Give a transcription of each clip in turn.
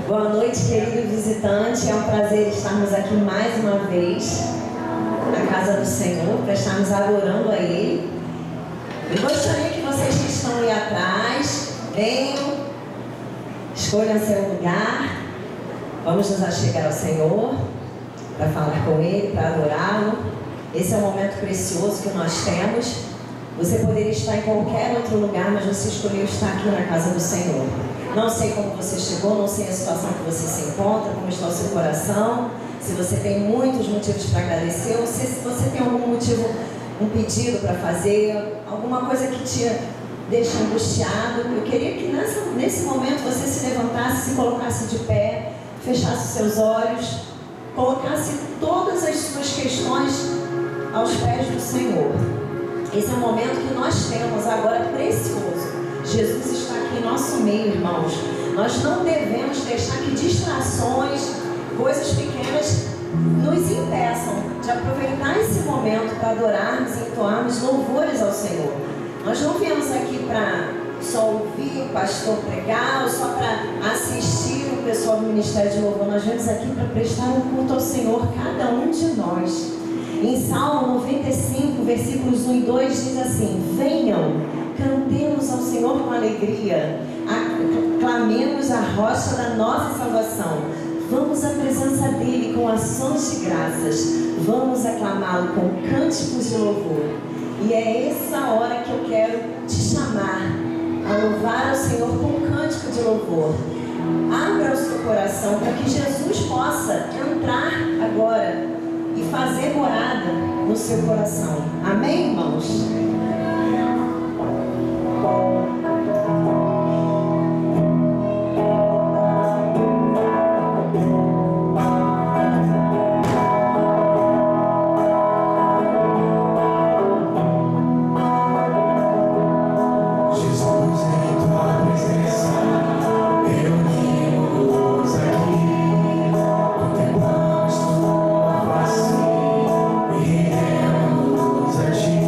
Boa noite, querido visitante. É um prazer estarmos aqui mais uma vez na casa do Senhor, para estarmos adorando a Ele. Eu gostaria que vocês que estão aí atrás venham, escolham seu lugar. Vamos nos achegar ao Senhor para falar com Ele, para adorá-lo. Esse é um momento precioso que nós temos. Você poderia estar em qualquer outro lugar, mas você escolheu estar aqui na casa do Senhor. Não sei como você chegou, não sei a situação que você se encontra, como está o seu coração, se você tem muitos motivos para agradecer, ou se você tem algum motivo, um pedido para fazer, alguma coisa que te deixa angustiado. Eu queria que nesse momento você se levantasse, se colocasse de pé, fechasse seus olhos, colocasse todas as suas questões aos pés do Senhor. Esse é um momento que nós temos agora precioso. Jesus está aqui em nosso meio, irmãos. Nós não devemos deixar que distrações, coisas pequenas, nos impeçam de aproveitar esse momento para adorarmos e entoarmos louvores ao Senhor. Nós não viemos aqui para só ouvir o pastor pregar ou só para assistir o pessoal do Ministério de Louvor. Nós viemos aqui para prestar um culto ao Senhor, cada um de nós. Em Salmo 95, versículos 1 e 2 diz assim: venham, cantemos ao Senhor com alegria, aclamemos a rocha da nossa salvação, vamos à presença dele com ações de graças, vamos aclamá-lo com cânticos de louvor. E é essa hora que eu quero te chamar a louvar ao Senhor com um cântico de louvor. Abra o seu coração para que Jesus possa entrar agora e fazer morada no seu coração. Amém, irmãos? Contemplamos tua face e rendemos a ti.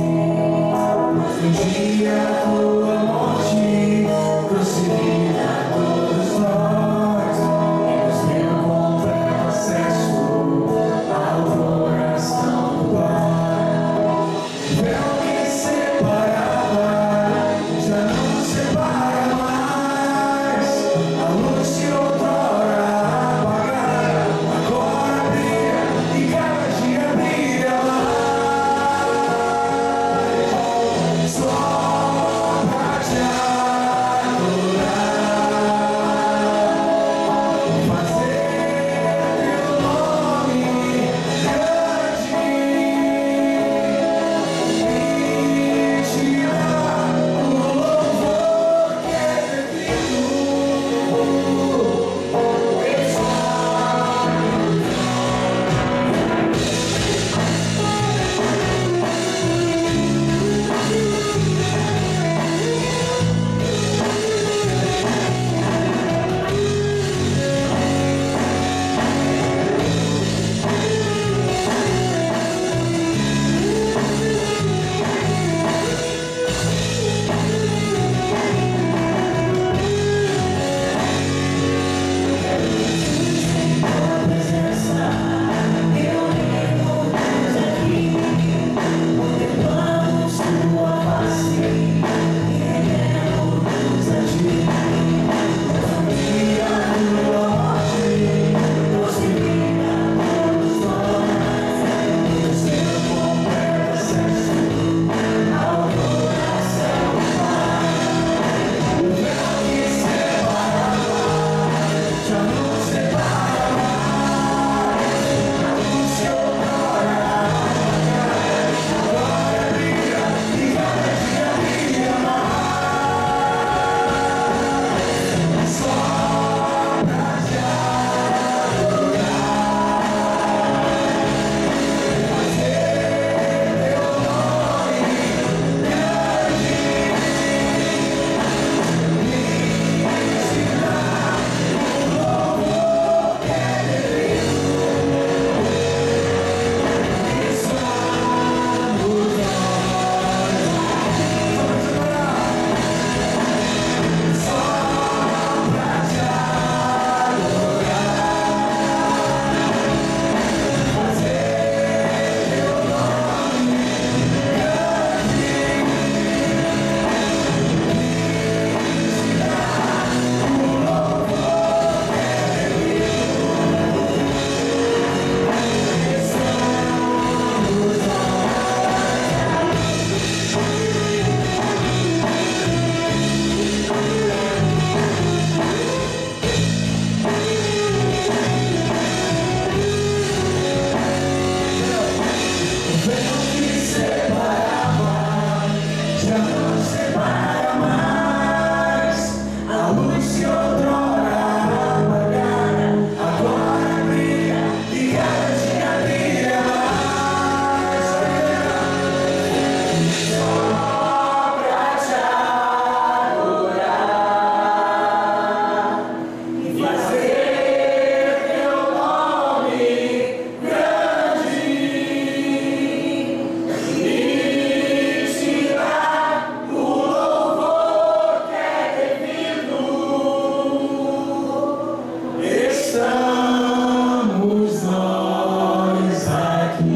estamos nós aqui.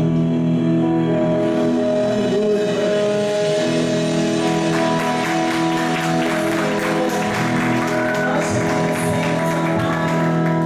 Nós te agradecemos, ó Pai,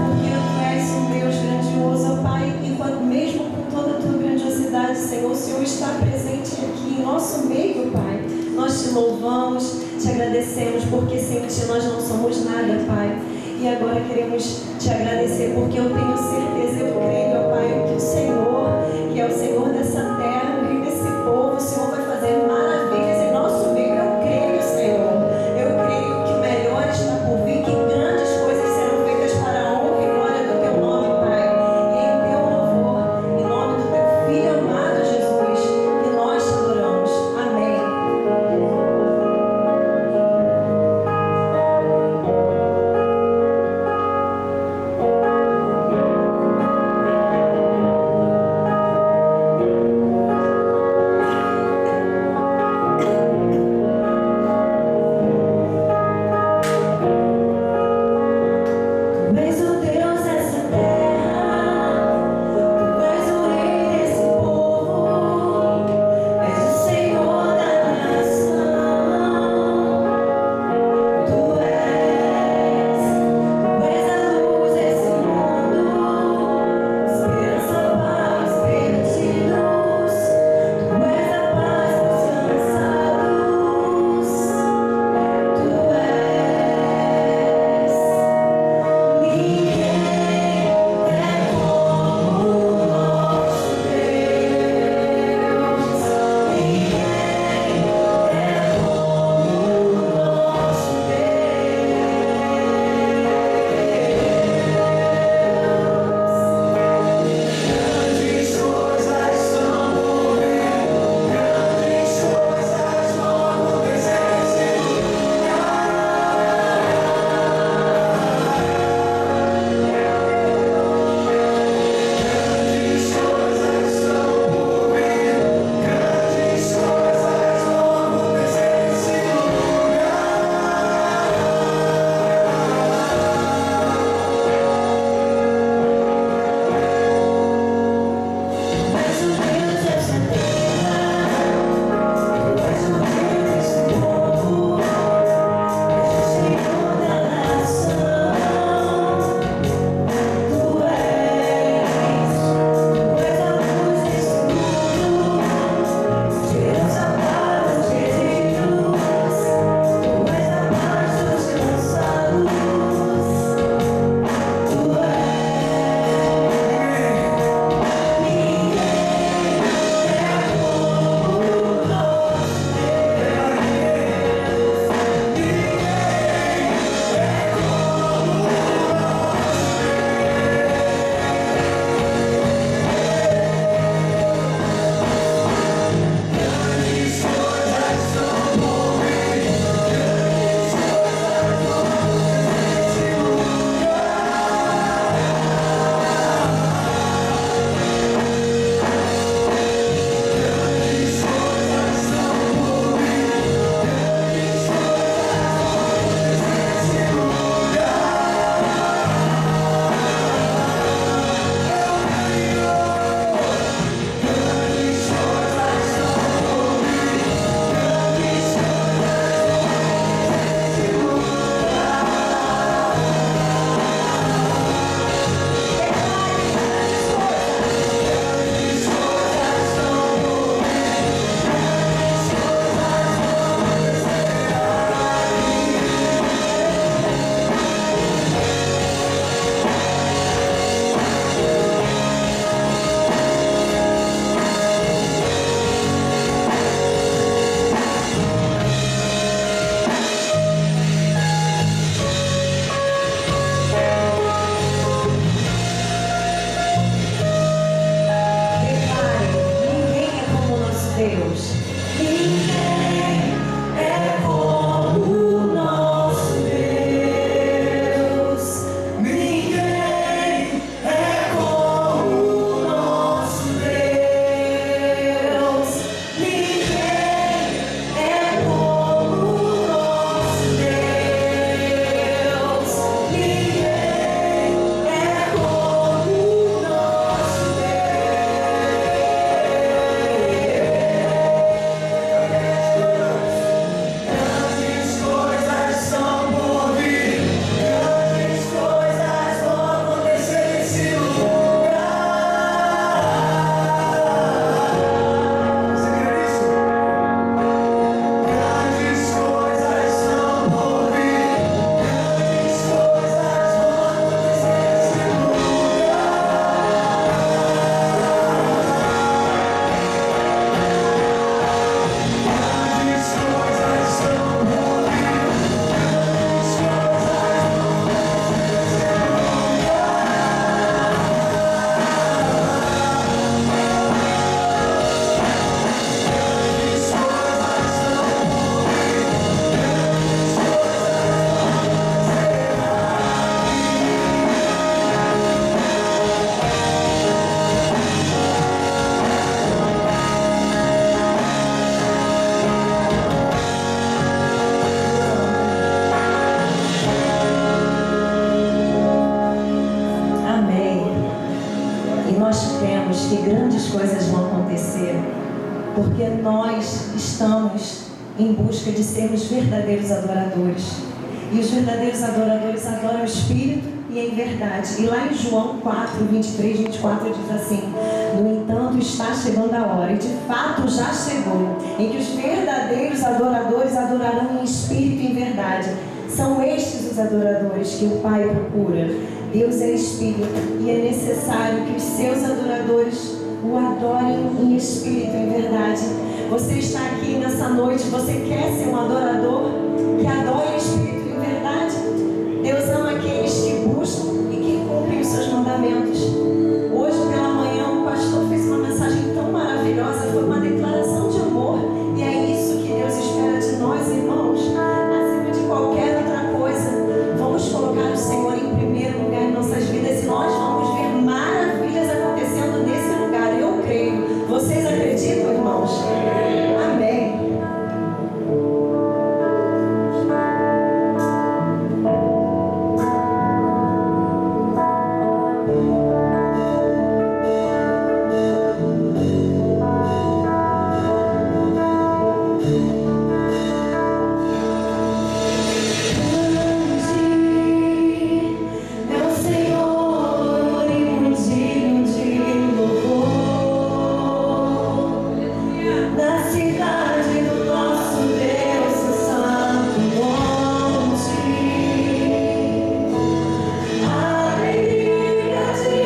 porque Tu és um Deus grandioso, ó Pai, e mesmo com toda a Tua grandiosidade, Senhor, o Senhor está presente aqui em nosso meio, Pai. Nós te louvamos, te agradecemos, porque sem Ti nós não somos nada, Pai. E agora queremos te agradecer, porque eu tenho certeza, eu creio, ó Pai, que o Senhor, que é o Senhor dessa terra, o Rei desse povo, o Senhor vai fazer maravilhas em nosso meio. Eu creio, Senhor. Eu creio que o melhor está por vir, que grandes coisas serão feitas para a honra e glória do Teu nome, Pai. E em Teu louvor, em nome do Teu Filho amado Jesus, que nós te adoramos. Amém. sabemos que grandes coisas vão acontecer, porque nós estamos em busca de sermos verdadeiros adoradores. E os verdadeiros adoradores adoram o Espírito e em verdade. E lá em João 4, 23, 24 diz assim: no entanto, está chegando a hora, e de fato já chegou, em que os verdadeiros adoradores adorarão em Espírito e em verdade. São estes os adoradores que o Pai procura. Deus é Espírito e é necessário que os seus adoradores o adorem em Espírito e em verdade. Você está aqui nessa noite, você quer ser um adorador que adore em Espírito e em verdade? Deus ama aqueles que buscam e que cumprem os seus mandamentos. Hoje pela manhã o pastor fez uma mensagem tão maravilhosa, foi uma declaração de amor. E é isso que Deus espera de nós, irmãos. Acima de qualquer outra coisa, vamos colocar o Senhor em primeiro lugar em nossas vidas e nós vamos ver maravilhas acontecendo nesse lugar. Eu creio. Vocês acreditam, irmãos? Amém. Alegria de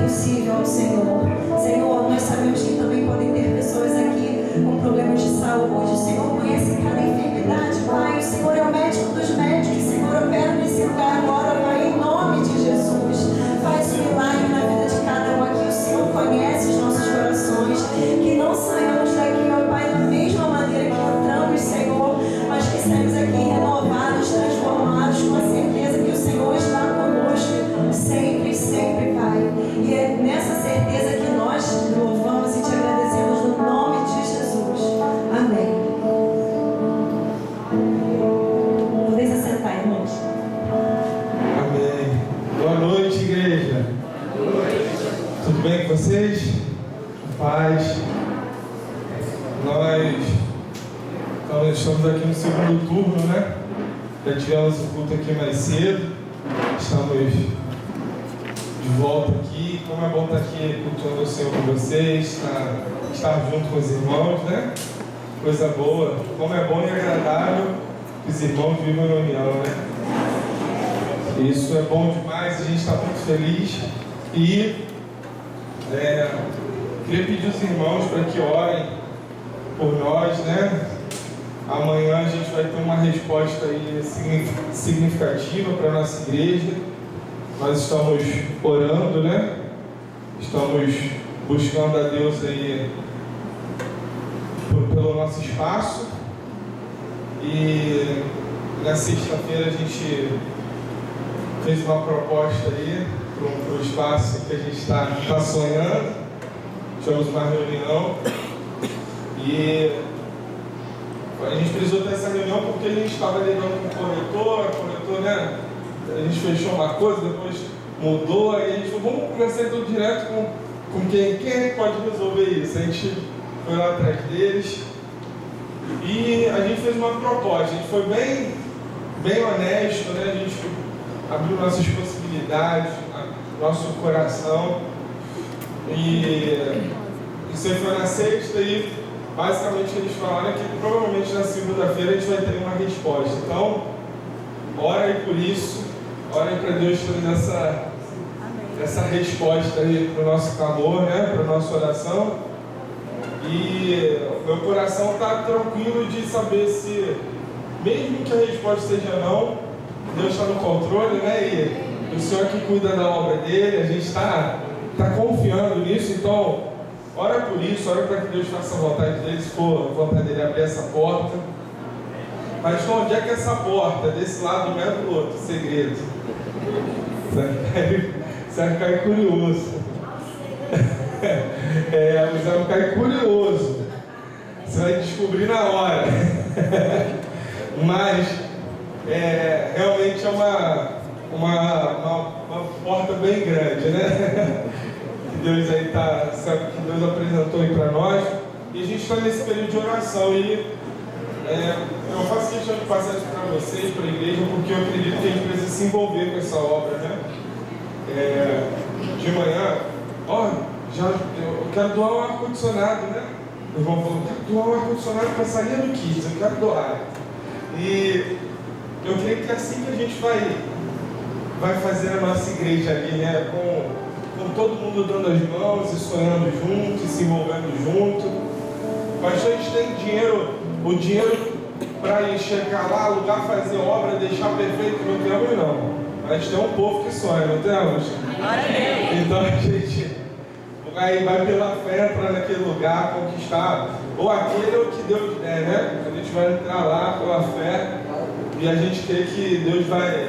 impossível ao Senhor. Senhor, nós sabemos que também podem ter pessoas aqui com problemas de saúde. O Senhor conhece cada enfermidade, Pai. O Senhor é o médico dos médicos. Senhor, opera nesse lugar agora, Pai, em nome de Jesus. Faz um milagre na vida de cada um aqui. O Senhor conhece os nossos corações. Que não saiamos daqui, ó Pai, da mesma maneira que entramos, Senhor, mas que saímos aqui renovados, transformados, com a certeza que o Senhor está conosco sempre, sempre, Pai. E é nessa certeza que nós louvamos e te agradecemos no nome de Jesus. Amém. Podeis assentar, irmãos. Amém. Boa noite, igreja. Boa noite. Tudo bem com vocês? Paz. Nós estamos aqui no segundo turno, né? Já tivemos o culto aqui mais cedo. Estamos de volta aqui. Como é bom estar aqui cultuando o Senhor com vocês, estar junto com os irmãos, né? Coisa boa. Como é bom e agradável que os irmãos vivam em união, né? Isso é bom demais, a gente está muito feliz. E queria pedir aos irmãos para que orem por nós, né? Amanhã a gente vai ter uma resposta aí significativa para a nossa igreja. Nós estamos orando, né? Estamos buscando a Deus aí pelo nosso espaço. E na sexta-feira a gente fez uma proposta aí para o espaço que a gente está sonhando. Tivemos uma reunião e a gente precisou ter essa reunião porque a gente estava lidando com o corretor, né? A gente fechou uma coisa, depois mudou, aí a gente falou, vamos conversar então direto com quem pode resolver isso. A gente foi lá atrás deles e a gente fez uma proposta, a gente foi bem honesto, né? A gente abriu nossas possibilidades, nosso coração, e isso aí foi na sexta e basicamente o que eles falaram é que provavelmente na segunda-feira a gente vai ter uma resposta. Então, ora aí por isso, ora aí para Deus trazer essa resposta aí para o nosso clamor, né? Para a nossa oração. E meu coração está tranquilo de saber se, mesmo que a resposta seja não, Deus está no controle, né? E o Senhor que cuida da obra dele, a gente está confiando nisso. Então, ora por isso, ora para que Deus faça a vontade dele, se for a vontade dele abrir essa porta. Mas então, onde é que essa porta? Desse lado não é do outro, segredo. Você vai ficar curioso. Você vai ficar curioso. Você vai descobrir na hora. Mas realmente é uma porta bem grande, né? Que Deus aí que Deus apresentou aí para nós. E a gente está nesse período de oração e eu faço questão de passar isso para vocês, para a igreja, porque eu acredito que a gente precisa se envolver com essa obra, né? De manhã, eu quero doar um ar-condicionado, né? O irmão falou, eu quero doar um ar-condicionado para a salinha do Kids, eu quero doar. E eu creio que é assim que a gente vai fazer a nossa igreja ali, né? Com todo mundo dando as mãos e sonhando junto, e se envolvendo junto. Pastor, a gente tem o dinheiro para ir chegar lá, alugar, fazer obra, deixar perfeito, não temos não. A gente tem um povo que sonha, não temos? Então a gente vai pela fé, entrar naquele lugar, conquistar, ou aquele ou que Deus der, né? A gente vai entrar lá pela fé e a gente crê que Deus vai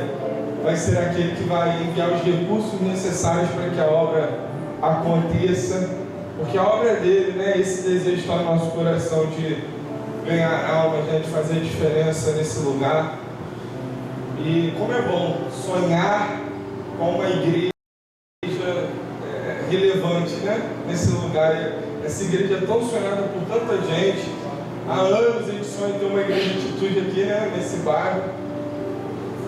ser aquele que vai enviar os recursos necessários para que a obra aconteça, porque a obra é dele, né? Esse desejo está no nosso coração de ganhar almas, né? De fazer diferença nesse lugar. E como é bom sonhar com uma igreja relevante, né? Nesse lugar. Essa igreja é tão sonhada por tanta gente. Há anos a gente sonha em ter uma igreja de atitude aqui, né? Nesse bairro.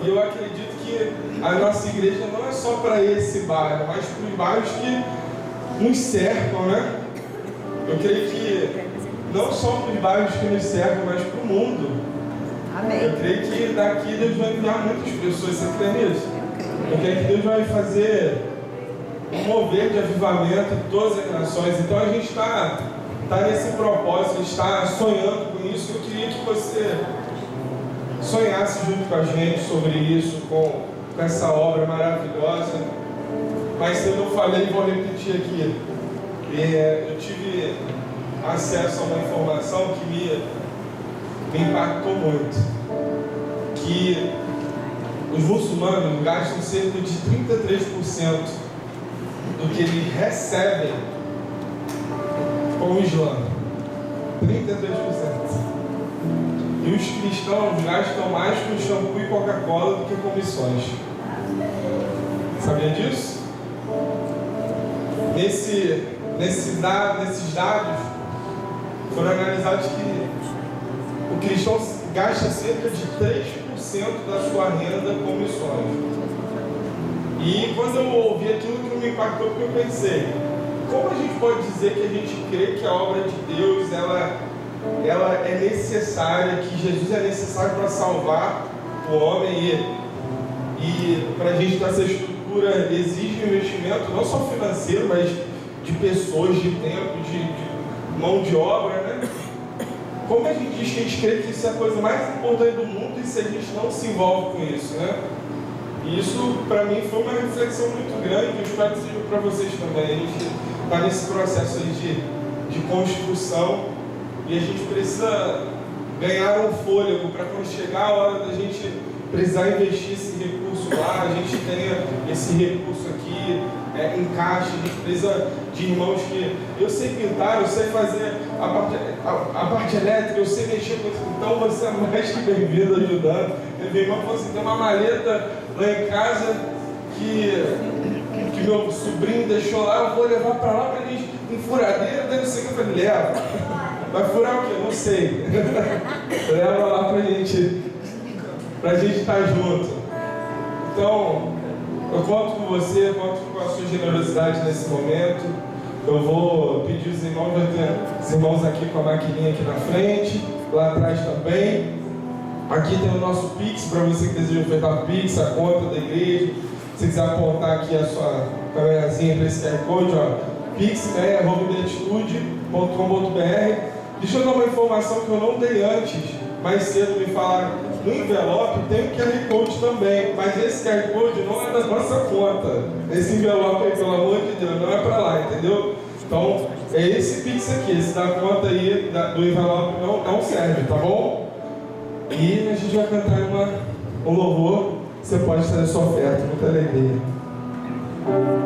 E eu acredito que a nossa igreja não é só para esse bairro, mas para os bairros que nos cercam, né? Eu creio que não só para os bairros que nos cercam, mas para o mundo. Amém. Eu creio que daqui Deus vai enviar muitas pessoas, você crê nisso? Eu creio que Deus vai fazer um mover de avivamento em todas as nações. Então a gente está nesse propósito, está sonhando com isso. Eu queria que você sonhasse junto com a gente sobre isso, com essa obra maravilhosa. Mas se eu não falei, vou repetir aqui. Eu tive acesso a uma informação que me impactou muito. Que os muçulmanos gastam cerca de 33% do que eles recebem com o Islã. 33%. E os cristãos gastam mais com shampoo e Coca-Cola do que com missões. Sabia disso? Nesses dados foram analisados que o cristão gasta cerca de 3% da sua renda com missões. E quando eu ouvi aquilo, que me impactou, porque eu pensei, como a gente pode dizer que a gente crê que a obra de Deus ela é necessária, que Jesus é necessário para salvar o homem, e para a gente ter essa estrutura exige um investimento não só financeiro, mas de pessoas, de tempo, de mão de obra, né? Como a gente diz que a gente crê que isso é a coisa mais importante do mundo e se a gente não se envolve com isso, né? E isso, para mim, foi uma reflexão muito grande, eu espero que seja para vocês também. A gente está nesse processo aí de construção e a gente precisa ganhar um fôlego para quando chegar a hora da gente precisar investir esse recurso lá, a gente tenha esse recurso aqui, encaixe, a gente precisa de irmãos que... Eu sei pintar, eu sei fazer a parte elétrica, eu sei mexer com isso, então você é mais que bem-vindo ajudando. Meu irmão falou assim, tem uma maleta lá em casa que meu sobrinho deixou lá, eu vou levar para lá para gente, em furadeira, daí não sei o que eu falei, leva. Vai furar o quê? Não sei. Leva lá pra gente estar junto. Então, eu conto com você, conto com a sua generosidade nesse momento. Eu vou pedir os irmãos, vai ter os irmãos aqui com a maquininha aqui na frente, lá atrás também. Aqui tem o nosso Pix, para você que deseja ofertar Pix, a conta da igreja. Se quiser apontar aqui a sua câmerazinha para esse QR Code, ó, pix@beatitude.com.br. Deixa eu dar uma informação que eu não dei antes, mais cedo me falaram, no envelope tem o QR Code também, mas esse QR Code não é da nossa conta. Esse envelope aí, pelo amor de Deus, não é para lá, entendeu? Então, é esse Pix aqui, esse da conta aí, do envelope não serve, tá bom? E a gente vai cantar um louvor, você pode trazer sua oferta, muita alegria. Vai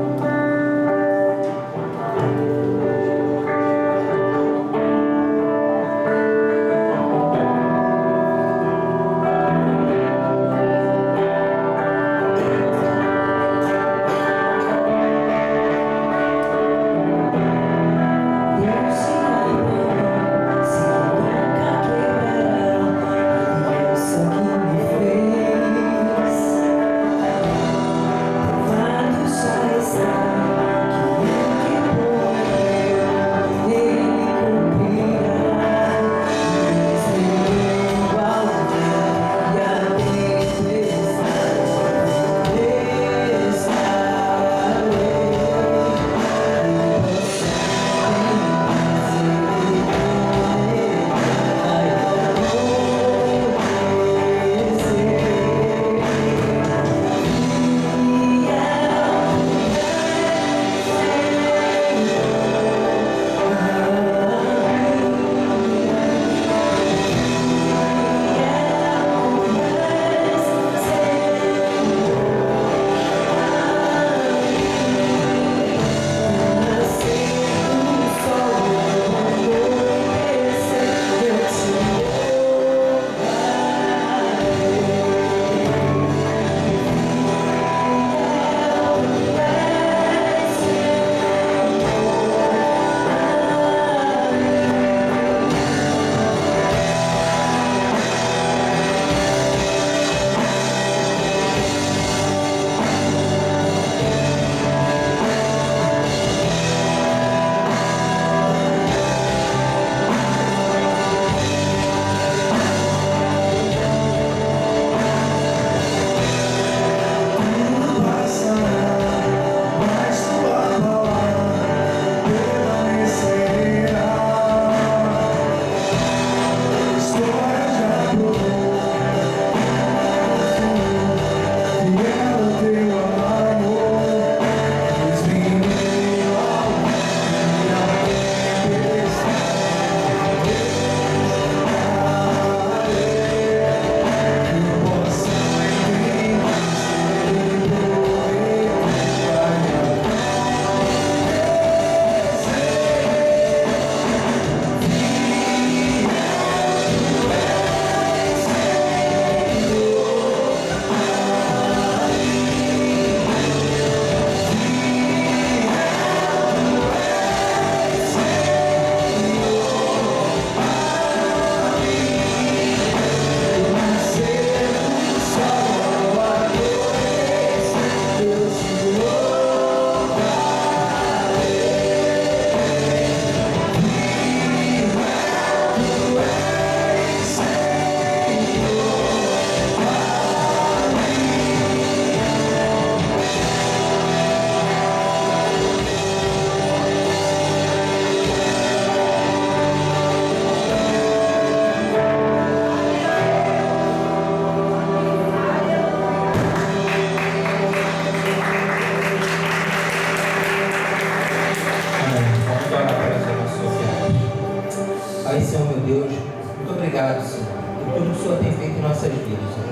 obrigado, Senhor, por tudo que o Senhor tem feito em nossas vidas, Senhor.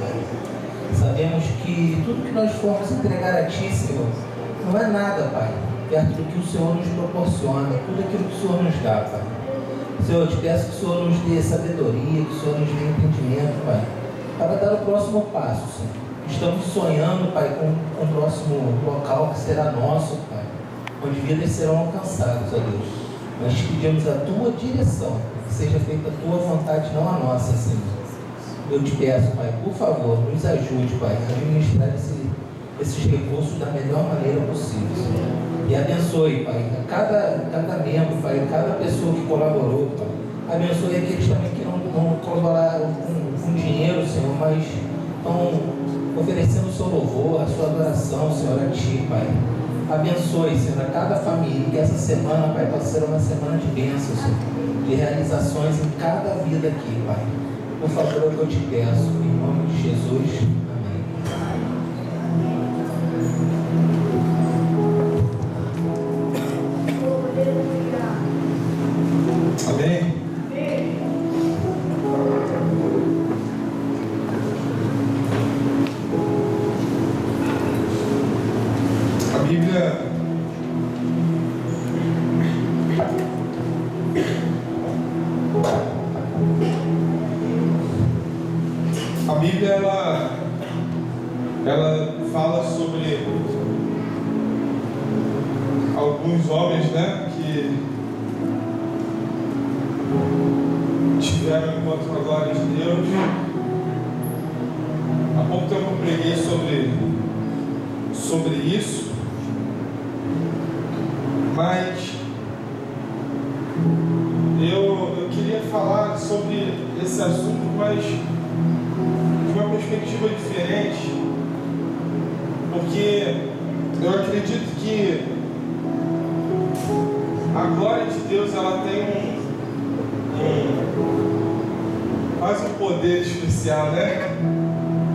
Sabemos que tudo que nós formos entregar a Ti, Senhor, não é nada, Pai, perto do que o Senhor nos proporciona, tudo aquilo que o Senhor nos dá, Pai. Senhor, eu te peço que o Senhor nos dê sabedoria, que o Senhor nos dê entendimento, Pai, para dar o próximo passo, Senhor. Estamos sonhando, Pai, com o próximo local que será nosso, Pai, onde vidas serão alcançadas, ó Deus. Nós te pedimos a Tua direção, que seja feita a Tua vontade, não a nossa, Senhor. Eu te peço, Pai, por favor, nos ajude, Pai, a administrar esses recursos da melhor maneira possível, Senhor. E abençoe, Pai, cada membro, Pai, cada pessoa que colaborou, Pai. Abençoe aqueles também que não colaboraram com dinheiro, Senhor, mas estão oferecendo o seu louvor, a sua adoração, Senhor, a Ti, Pai. Abençoe, Senhor, a cada família, que essa semana, Pai, possa ser uma semana de bênçãos, Senhor, de realizações em cada vida aqui, Pai. Por favor, é o que eu te peço, em nome de Jesus. Amém? A Bíblia ela fala sobre alguns homens, né, que tiveram encontro com a glória de Deus. Há pouco tempo eu preguei sobre isso, mas eu queria falar sobre esse assunto, mas de uma perspectiva diferente, porque eu acredito que a glória de Deus ela tem quase um poder especial, né?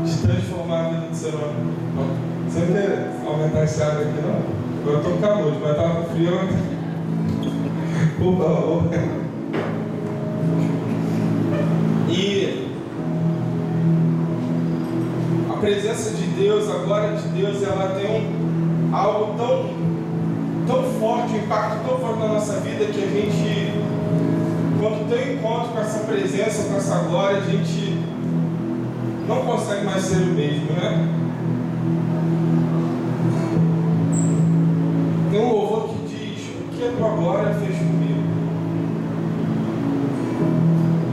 De transformar a vida do ser humano. Você não quer aumentar esse ar aqui, não? Agora eu estou com calor, mas estava com frio. E a presença de Deus, a glória de Deus, ela tem algo tão forte, um impacto tão forte na nossa vida, que a gente, quando tem um encontro com essa presença, com essa glória, a gente não consegue mais ser o mesmo, né? Tem um louvor que diz: o que a tua glória fez comigo?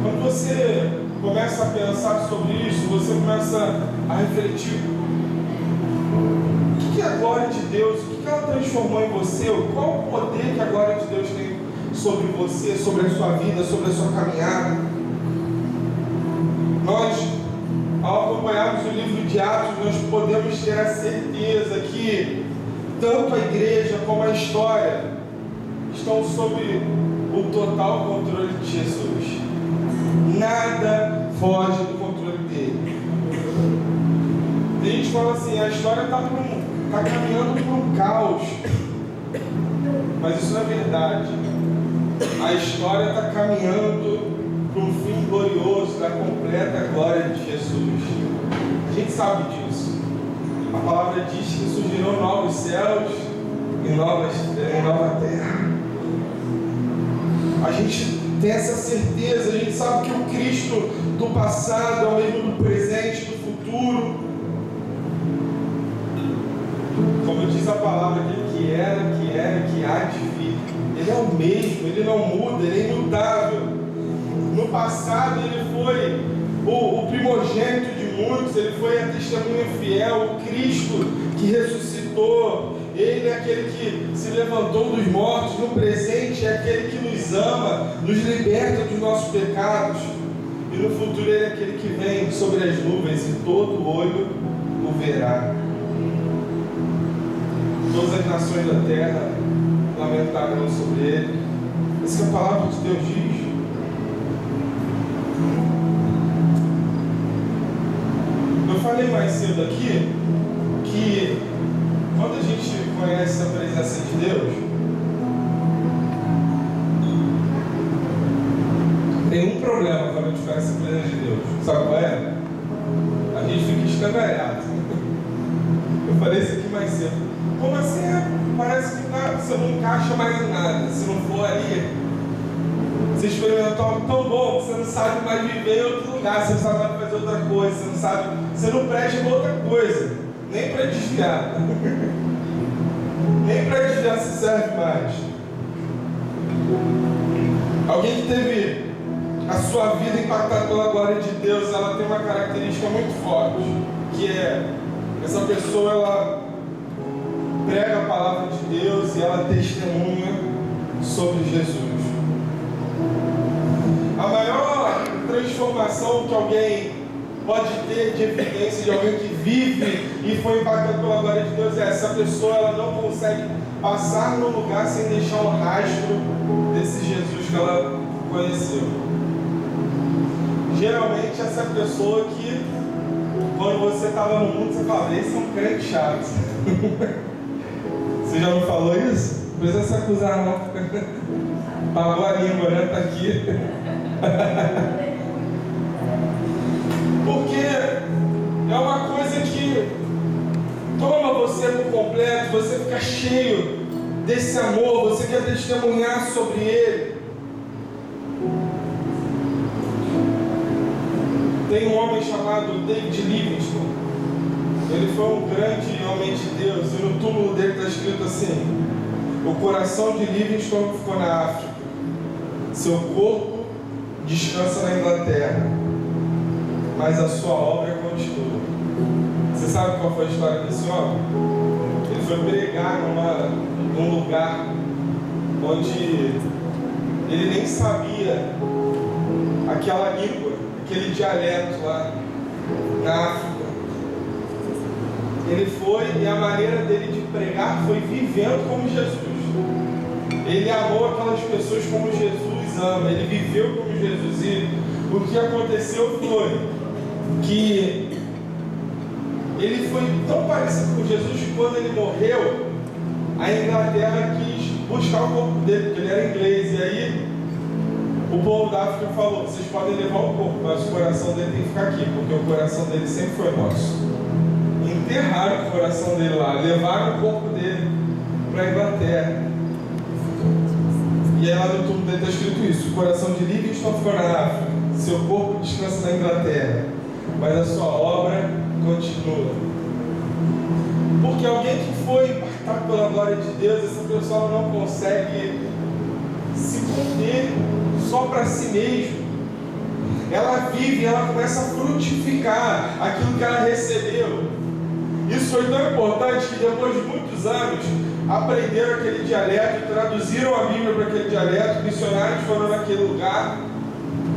Quando você começa a pensar sobre isso, você começa a refletir: o que é a glória de Deus? O que ela transformou em você? Qual o poder que a glória de Deus tem sobre você, sobre a sua vida, sobre a sua caminhada? Nós, ao acompanharmos o livro de Atos, nós podemos ter a certeza que tanto a igreja como a história estão sob o total controle de Jesus. Nada foge do controle dele. A gente fala assim: a história está caminhando para um caos. Mas isso não é verdade. A história está caminhando para um fim glorioso, da completa glória de Jesus. A gente sabe disso. A palavra diz que surgirão novos céus e nova terra. A gente tem essa certeza, a gente sabe que o Cristo do passado é o mesmo do presente, do futuro. Como diz a palavra, aquele que era, que há de vir. Ele é o mesmo, ele não muda, ele é imutável. No passado ele foi o primogênito de muitos, ele foi a testemunha fiel, o Cristo que ressuscitou. Ele é aquele que se levantou dos mortos. No presente é aquele que nos ama, nos liberta dos nossos pecados. E no futuro ele é aquele que vem sobre as nuvens e todo olho o verá. Todas as nações da terra lamentarão sobre ele. Essa é a palavra de Deus diz. Eu falei mais cedo aqui que quando a gente conhece a presença de Deus, tem um problema quando a gente conhece a presença de Deus. Sabe qual é? A gente fica escangalhado. Eu falei isso aqui mais cedo. Como assim? Parece que você não encaixa mais em nada. Se não for ali, você experimentou algo tão bom que você não sabe mais viver em outro lugar, você não sabe mais fazer outra coisa, você não sabe, você não presta pra outra coisa, nem para desviar. Nem para desviar se serve mais. Alguém que teve a sua vida impactada pela glória de Deus, ela tem uma característica muito forte, que é essa pessoa, ela prega a palavra de Deus e ela testemunha sobre Jesus. A maior transformação que alguém pode ter de evidência de alguém que vive e foi impactado pela glória de Deus é essa pessoa, ela não consegue passar num lugar sem deixar um rastro desse Jesus que ela conheceu. Geralmente essa pessoa que, quando você estava no mundo, você fala, esse é um crente chato. Você já não falou isso? Não precisa se acusar não. Pagou a língua, né? Tá aqui. Porque é uma coisa que toma você por completo, você fica cheio desse amor, você quer testemunhar sobre ele. Tem um homem chamado David Livingstone. Ele foi um grande homem de Deus e no túmulo dele está escrito assim: o coração de Livingstone ficou na África, seu corpo descansa na Inglaterra, mas a sua obra continua. Você sabe qual foi a história desse homem? Ele foi pregar num lugar onde ele nem sabia aquela língua, aquele dialeto lá na África. Ele foi e a maneira dele de pregar foi vivendo como Jesus. Ele amou aquelas pessoas como Jesus ama, ele viveu como Jesus. E o que aconteceu foi que ele foi tão parecido com Jesus que quando ele morreu, a Inglaterra quis buscar o corpo dele, porque ele era inglês. E aí o povo da África falou: vocês podem levar o corpo, mas o coração dele tem que ficar aqui, porque o coração dele sempre foi nosso. Enterraram o coração dele lá, levaram o corpo dele para a Inglaterra. E aí lá no túmulo dele está escrito isso: o coração de Livingstone ficou na África, seu corpo descansa na Inglaterra, mas a sua obra continua. Porque alguém que foi impactado pela glória de Deus, essa pessoa não consegue se conter só para si mesmo. Ela vive, ela começa a frutificar aquilo que ela recebeu. Isso foi tão importante que depois de muitos anos aprenderam aquele dialeto, traduziram a Bíblia para aquele dialeto, missionários foram naquele lugar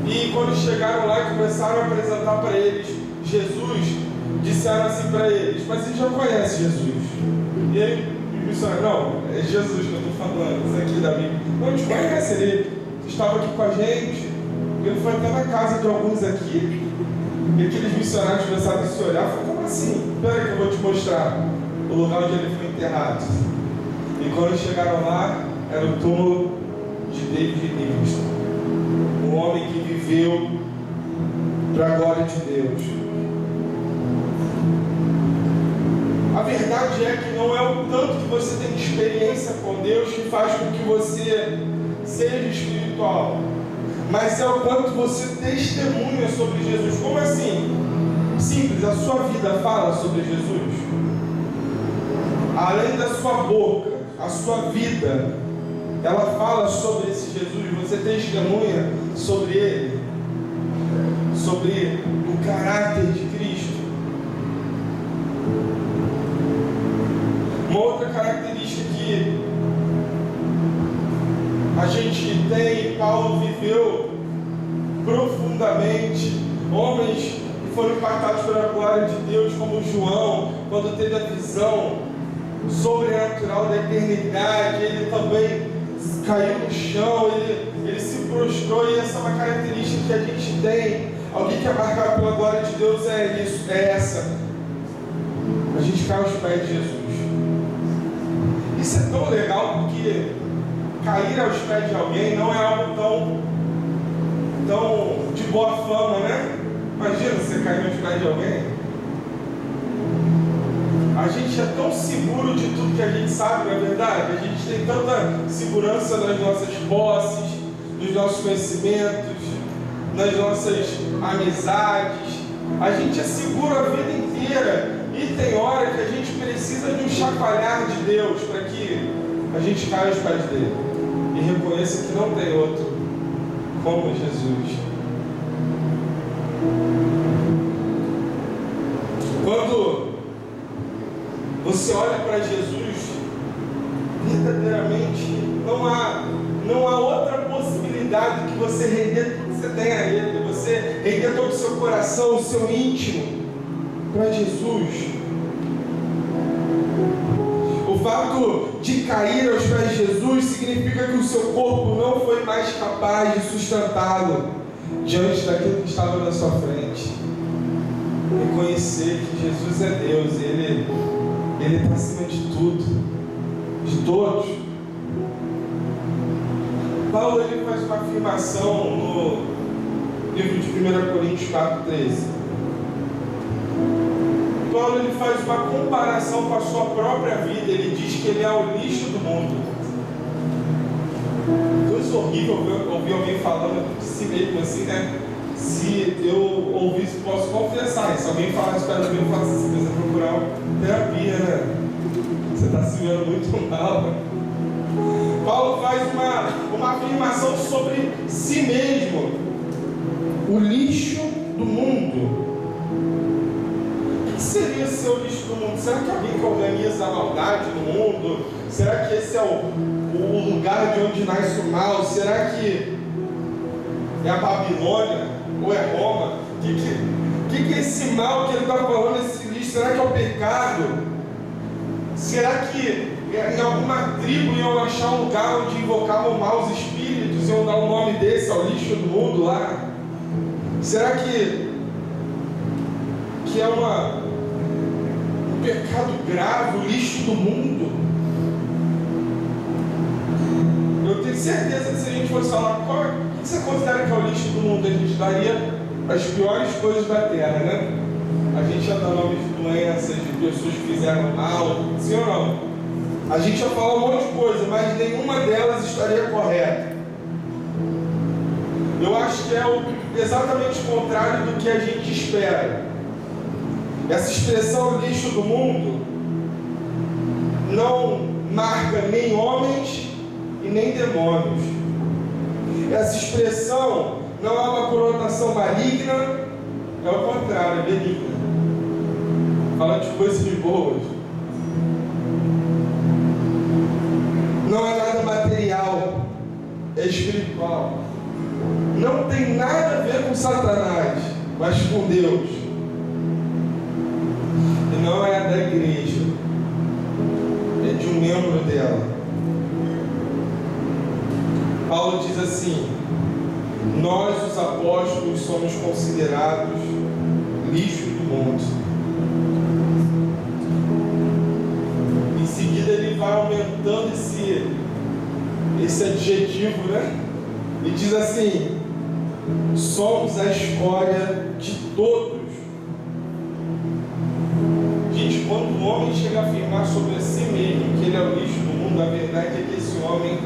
e quando chegaram lá e começaram a apresentar para eles Jesus, disseram assim para eles: mas você já conhece Jesus? E aí os missionários: não, é Jesus que eu estou falando, isso aqui da Bíblia. Não, a gente conhece, ele estava aqui com a gente, ele foi até na casa de alguns aqui. E aqueles missionários começaram a se olhar e falaram: como assim? Espera que eu vou te mostrar o lugar onde ele foi enterrado. E quando chegaram lá, era o túmulo de David Livingstone, um homem que viveu para a glória de Deus. A verdade é que não é o tanto que você tem de experiência com Deus que faz com que você seja espiritual, mas é o quanto você testemunha sobre Jesus. Como assim? Simples, a sua vida fala sobre Jesus. Além da sua boca, a sua vida, ela fala sobre esse Jesus. Você testemunha sobre Ele, sobre o caráter de Cristo. Uma outra característica que a gente tem, Paulo viveu profundamente, homens que foram impactados pela glória de Deus, como João, quando teve a visão sobrenatural da eternidade, ele também caiu no chão, ele se prostrou, e essa é uma característica que a gente tem. Alguém que é marcado pela glória de Deus é isso, é essa: a gente cai aos pés de Jesus. Isso é tão legal porque cair aos pés de alguém não é algo tão de boa fama, né? Imagina você cair nos pés de alguém. A gente é tão seguro de tudo que a gente sabe, não é verdade? A gente tem tanta segurança nas nossas posses, nos nossos conhecimentos, nas nossas amizades. A gente é seguro a vida inteira. E tem hora que a gente precisa de um chacoalhar de Deus para que a gente caia aos pés dele e reconheça que não tem outro como Jesus. Quando você olha para Jesus, verdadeiramente não há outra possibilidade que você render tudo que você tem a Ele, você render todo o seu coração, o seu íntimo para Jesus. O fato de cair aos pés de Jesus significa que o seu corpo não foi mais capaz de sustentá-lo diante daquilo que estava na sua frente. Reconhecer que Jesus é Deus, Ele está acima de tudo, de todos. Paulo ele faz uma afirmação no livro de 1 Coríntios 4,13. Paulo ele faz uma comparação com a sua própria vida. Ele diz que ele é o lixo do mundo. Coisa horrível ouvir alguém falando de si mesmo assim, né? Se eu ouvir isso, posso confessar. Se alguém falar isso para mim, eu faço assim, você procurar uma terapia, né? Você está se vendo muito mal. Paulo faz uma afirmação sobre si mesmo. O lixo do mundo. O que seria ser o lixo do mundo? Será que alguém que organiza a maldade no mundo? Será que esse é o lugar de onde nasce o mal? Será que é a Babilônia? Ou é Roma? O que é esse mal que ele está falando, esse lixo? Será que é o pecado? Será que em alguma tribo iam achar um lugar onde invocavam maus espíritos, iam dar um nome desse ao lixo do mundo lá? Será que é um pecado grave, o lixo do mundo? Eu tenho certeza que se a gente fosse falar o que você considera que é o lixo do mundo, a gente daria as piores coisas da terra, né? A gente ia dar nome de doenças, de pessoas que fizeram mal, sim ou não? A gente ia falar um monte de coisa, mas nenhuma delas estaria correta. Eu acho que é exatamente o contrário do que a gente espera. Essa expressão lixo do mundo não marca nem homens e nem demônios. Essa expressão não é uma conotação maligna, é o contrário, é benigna. Fala de coisas boas. Não é nada material, é espiritual. Não tem nada a ver com Satanás, mas com Deus. E não é da igreja, é de um membro dela. Paulo diz assim: nós, os apóstolos, somos considerados lixo do mundo. Em seguida ele vai aumentando esse adjetivo, né? E diz assim: somos a escória de todos. Gente, quando o homem chega a afirmar sobre si mesmo que ele é o lixo do mundo, a verdade é que esse homem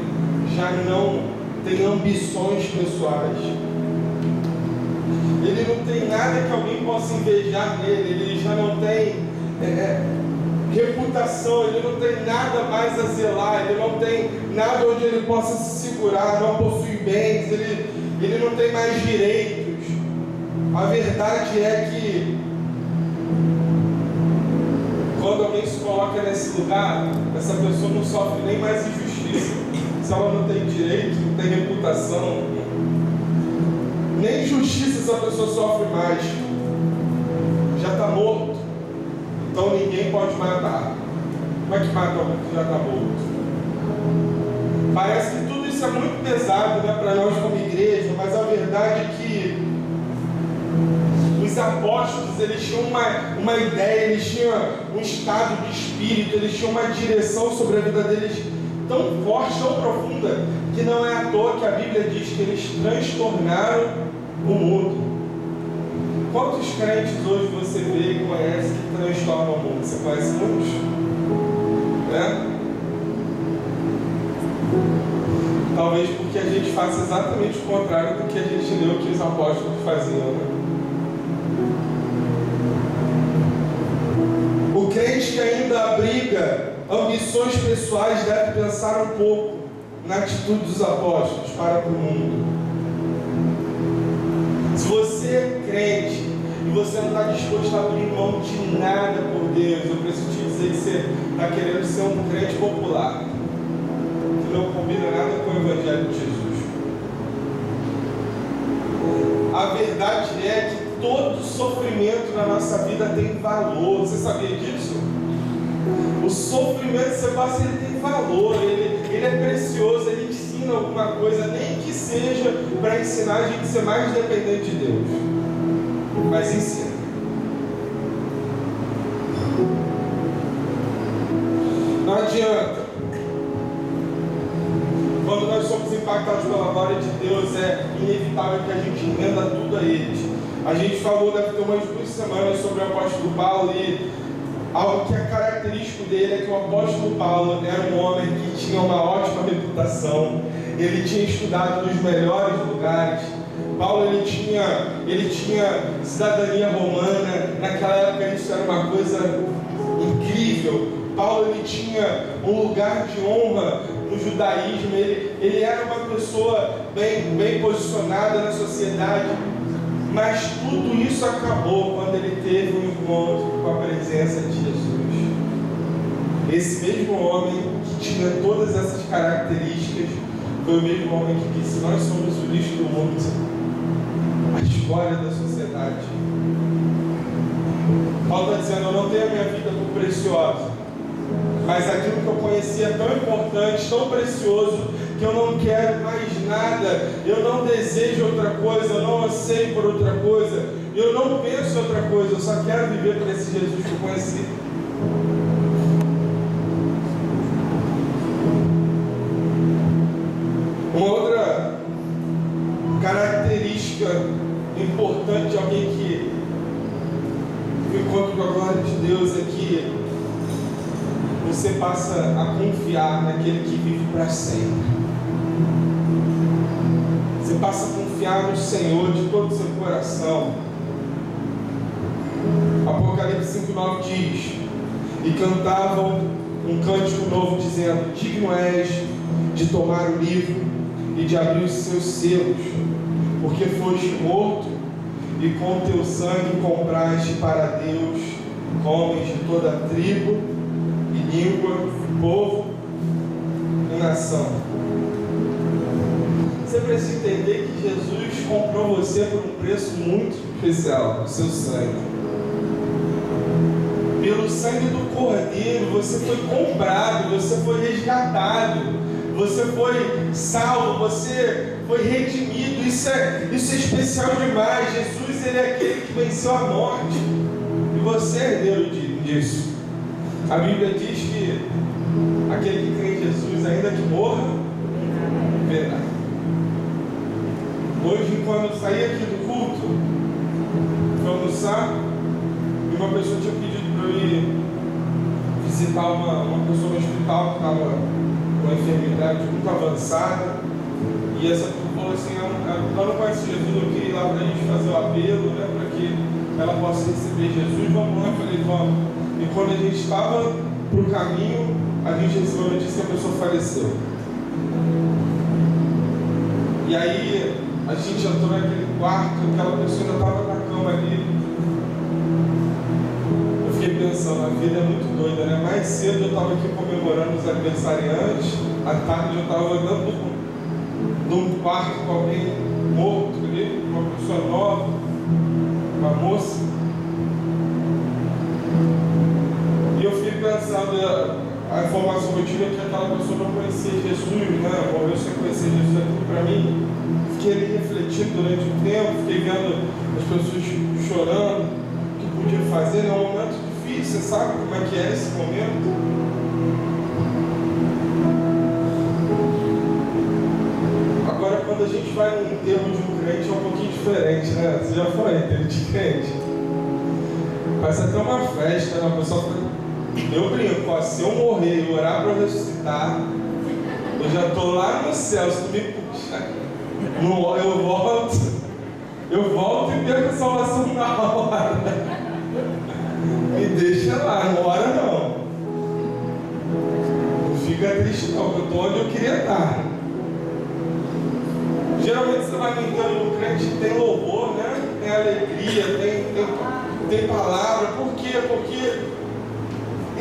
já não tem ambições pessoais. Ele não tem nada que alguém possa invejar nele. Ele já não tem reputação. Ele não tem nada mais a zelar. Ele não tem nada onde ele possa se segurar. Não possui bens. Ele não tem mais direitos. A verdade é que quando alguém se coloca nesse lugar, essa pessoa não sofre nem mais injustiça. Se ela não tem direito, não tem reputação, nem justiça essa pessoa sofre mais. Já está morto. Então ninguém pode matar. Como é que mata alguém que já está morto? Parece que tudo isso é muito pesado, né, para nós como igreja, mas a verdade é que os apóstolos, eles tinham uma ideia, eles tinham um estado de espírito, eles tinham uma direção sobre a vida deles tão forte, tão profunda, que não é à toa que a Bíblia diz que eles transtornaram o mundo. Quantos crentes hoje você vê e conhece que transtornam o mundo? Você conhece muitos? Talvez porque a gente faça exatamente o contrário do que a gente leu que os apóstolos faziam, né? O crente que ainda abriga ambições pessoais deve pensar um pouco na atitude dos apóstolos para com o mundo. Se você é crente e você não está disposto a abrir mão de nada por Deus, eu preciso te dizer que você está querendo ser um crente popular, que não combina nada com o Evangelho de Jesus. A verdade é que todo sofrimento na nossa vida tem valor. Você sabia disso? O sofrimento que você passa, ele tem valor, ele é precioso, ele ensina alguma coisa, nem que seja para ensinar a gente a ser mais dependente de Deus, mas ensina. Não adianta. Quando nós somos impactados pela glória de Deus, é inevitável que a gente emenda tudo a eles. A gente falou, deve ter umas 2 semanas, sobre o apóstolo Paulo, e algo que é característico dele é que o apóstolo Paulo era um homem que tinha uma ótima reputação, ele tinha estudado nos melhores lugares. Paulo ele tinha cidadania romana, naquela época isso era uma coisa incrível. Paulo ele tinha um lugar de honra no judaísmo, ele era uma pessoa bem posicionada na sociedade, mas tudo isso acabou quando ele teve um encontro com a presença de Jesus. Esse mesmo homem que tinha todas essas características foi o mesmo homem que disse: nós somos o lixo do mundo, a escória da sociedade. Paulo está dizendo: eu não tenho a minha vida por preciosa, mas aquilo que eu conhecia é tão importante, tão precioso, que eu não quero mais nada, eu não desejo outra coisa, eu não anseio por outra coisa, eu não penso em outra coisa, eu só quero viver por esse Jesus que eu conheci. Uma outra característica importante de alguém que encontra com a glória de Deus é que você passa a confiar naquele que vive para sempre. Você passa a confiar no Senhor de todo o seu coração. Apocalipse 5:9 diz: e cantavam um cântico novo dizendo: digno és de tomar o livro e de abrir os seus selos, porque foste morto e com teu sangue compraste para Deus homens de toda a tribo e língua, povo e nação. Você precisa entender que Jesus comprou você por um preço muito especial, o seu sangue. Pelo sangue do Cordeiro, você foi comprado, você foi resgatado, você foi salvo, você foi redimido. Isso é especial demais. Jesus, ele é aquele que venceu a morte, e você é herdeiro disso. A Bíblia diz que aquele que crê em Jesus, ainda que morra, verá. Hoje, quando eu saí aqui do culto, fui almoçar, e uma pessoa tinha pedido para eu ir visitar uma pessoa no hospital que estava com uma enfermidade muito avançada, e essa pessoa falou assim: ela não conhece Jesus, eu queria ir lá para a gente fazer o apelo, né, para que ela possa receber Jesus. Vamos lá. Eu falei: vamos. E quando a gente estava para o caminho, a gente recebeu a notícia que a pessoa faleceu. E aí a gente entrou naquele quarto, aquela pessoa ainda estava na cama ali. Eu fiquei pensando: a vida é muito doida, né? Mais cedo eu estava aqui comemorando os aniversariantes, à tarde eu estava andando num quarto com alguém morto ali, uma pessoa nova, uma moça. E eu fiquei pensando, a informação que eu tive é que aquela pessoa não conhecia Jesus, né? Bom, eu sem conhecer Jesus é tudo para mim. Fiquei ali refletindo durante um tempo, fiquei vendo as pessoas chorando, o que podia fazer, né? É um momento difícil, você sabe como é que é esse momento? quando a gente vai num enterro de um crente é um pouquinho diferente, né? Você já foi enterro de crente? Parece até uma festa, né? A pessoa fala, eu brinco, ó, se eu morrer e orar para eu ressuscitar, eu já estou lá no céu. Se tu me puxa, eu volto e perco a salvação na hora. Me deixa lá, não ora não. Não fica triste não, porque eu estou onde eu queria estar. Geralmente você vai no enterro do crente, tem louvor, né? Tem alegria, tem palavra. Por quê? Porque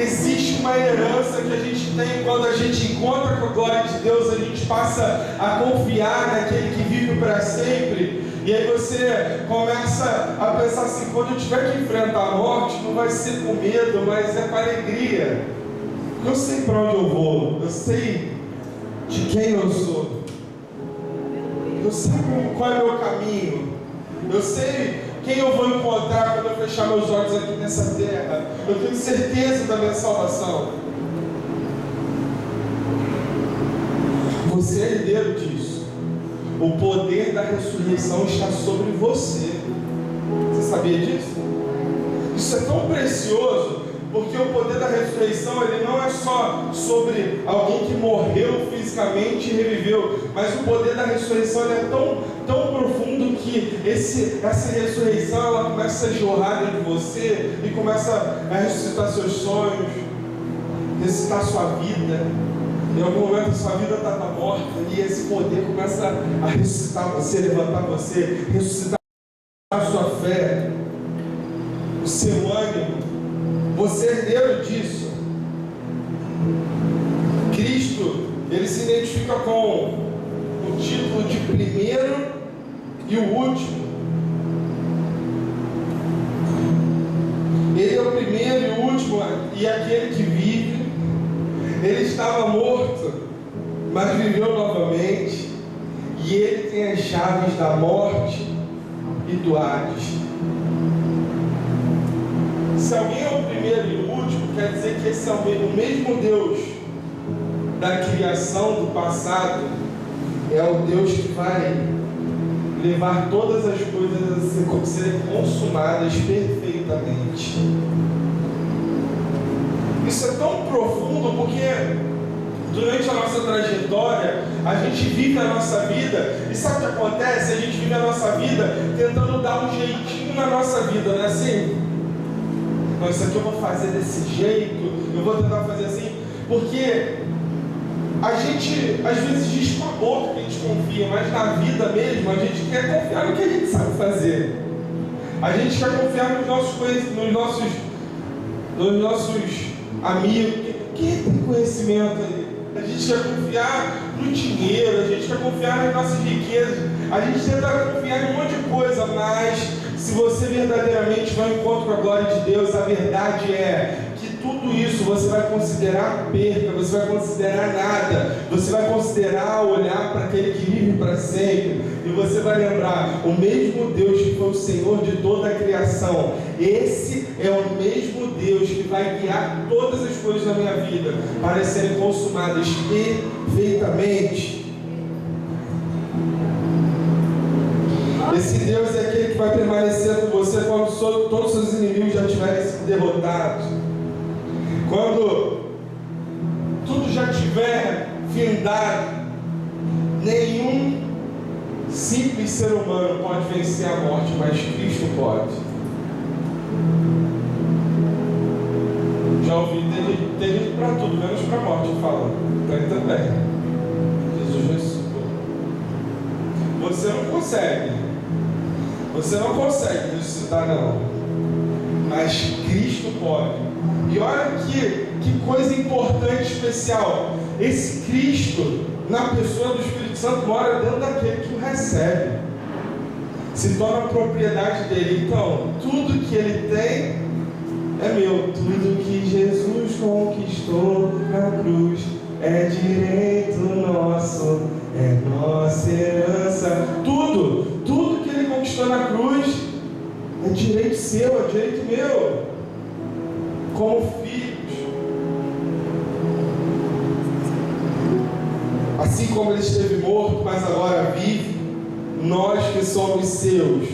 existe uma herança que a gente tem. Quando a gente encontra com a glória de Deus, a gente passa a confiar naquele que vive para sempre. E aí você começa a pensar assim, quando eu tiver que enfrentar a morte, não vai ser com medo, mas é com alegria. Eu sei para onde eu vou, eu sei de quem eu sou, eu sei qual é o meu caminho, eu sei quem eu vou encontrar quando eu fechar meus olhos aqui nessa terra. Eu tenho certeza da minha salvação. Você é herdeiro disso. O poder da ressurreição está sobre você. Você sabia disso? Isso é tão precioso, porque o poder da ressurreição, ele não é só sobre alguém que morreu fisicamente e reviveu, mas o poder da ressurreição ele é tão profundo que essa ressurreição ela começa a jorrar dentro de você e começa a ressuscitar seus sonhos, ressuscitar sua vida. Em algum momento a sua vida está morta e esse poder começa a ressuscitar você, levantar você, ressuscitar a sua fé, o seu ânimo. Você é herdeiro disso. Cristo, ele se identifica com o título de primeiro e o último. Ele é o primeiro e o último, e aquele que vive. Ele estava morto, mas viveu novamente, e ele tem as chaves da morte e do Hades. Se alguém é o primeiro e o último, quer dizer que esse é o mesmo Deus da criação do passado, é o Deus que vai levar todas as coisas a serem consumadas perfeitamente. Isso é tão profundo porque durante a nossa trajetória a gente vive a nossa vida, e sabe o que acontece? A gente vive a nossa vida tentando dar um jeitinho na nossa vida, não é assim? Não, isso aqui eu vou fazer desse jeito, eu vou tentar fazer assim, porque a gente às vezes diz com a boca que a gente confia, mas na vida mesmo a gente quer confiar no que a gente sabe fazer. A gente quer confiar nos nossos amigos, quem tem conhecimento aí? A gente quer confiar no dinheiro, a gente quer confiar nas nossas riquezas, a gente tenta confiar em um monte de coisa, mas se você verdadeiramente vai ao encontro com a glória de Deus, a verdade é que tudo isso você vai considerar perca, você vai considerar nada, você vai considerar olhar para aquele que vive para sempre, e você vai lembrar, o mesmo Deus que foi o Senhor de toda a criação, esse é o mesmo Deus que vai guiar todas as coisas na minha vida para serem consumadas perfeitamente. Esse Deus é aquele que vai permanecer com você quando todos os seus inimigos já tiverem sido derrotados. Quando tudo já tiver findado, nenhum simples ser humano pode vencer a morte, mas Cristo pode. Já ouvi, tem gente para tudo, menos para a morte, eu falo. Para ele também. Jesus ressuscitou. Você não consegue. Você não consegue ressuscitar, não. Mas Cristo pode. E olha que coisa importante, especial. Esse Cristo, na pessoa do Espírito Santo, mora dentro daquele que o recebe. Se torna propriedade dele. Então, tudo que ele tem é meu. Tudo que Jesus conquistou na cruz é direito nosso, é nossa herança. Tudo que ele conquistou na cruz é direito seu, é direito meu, como filhos. Assim como ele esteve morto, mas agora vive, nós que somos seus,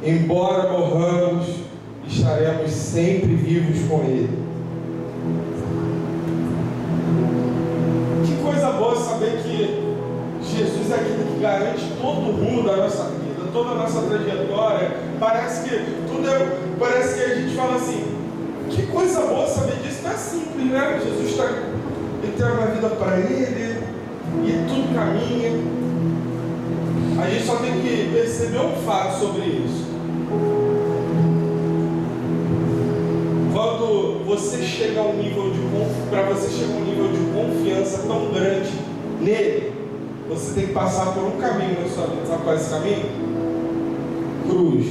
embora morramos, estaremos sempre vivos com ele. Que coisa boa saber que Jesus é aquele que garante todo o rumo da nossa vida, toda a nossa trajetória. Parece que a gente fala assim, que coisa boa saber disso. Não é simples, né? Jesus ele tem uma vida para ele e tudo caminha. A gente só tem que perceber um fato sobre isso. Quando você chega a um nível para você chegar a um nível de confiança tão grande nele, você tem que passar por um caminho na sua vida. Sabe qual é esse caminho? Cruz.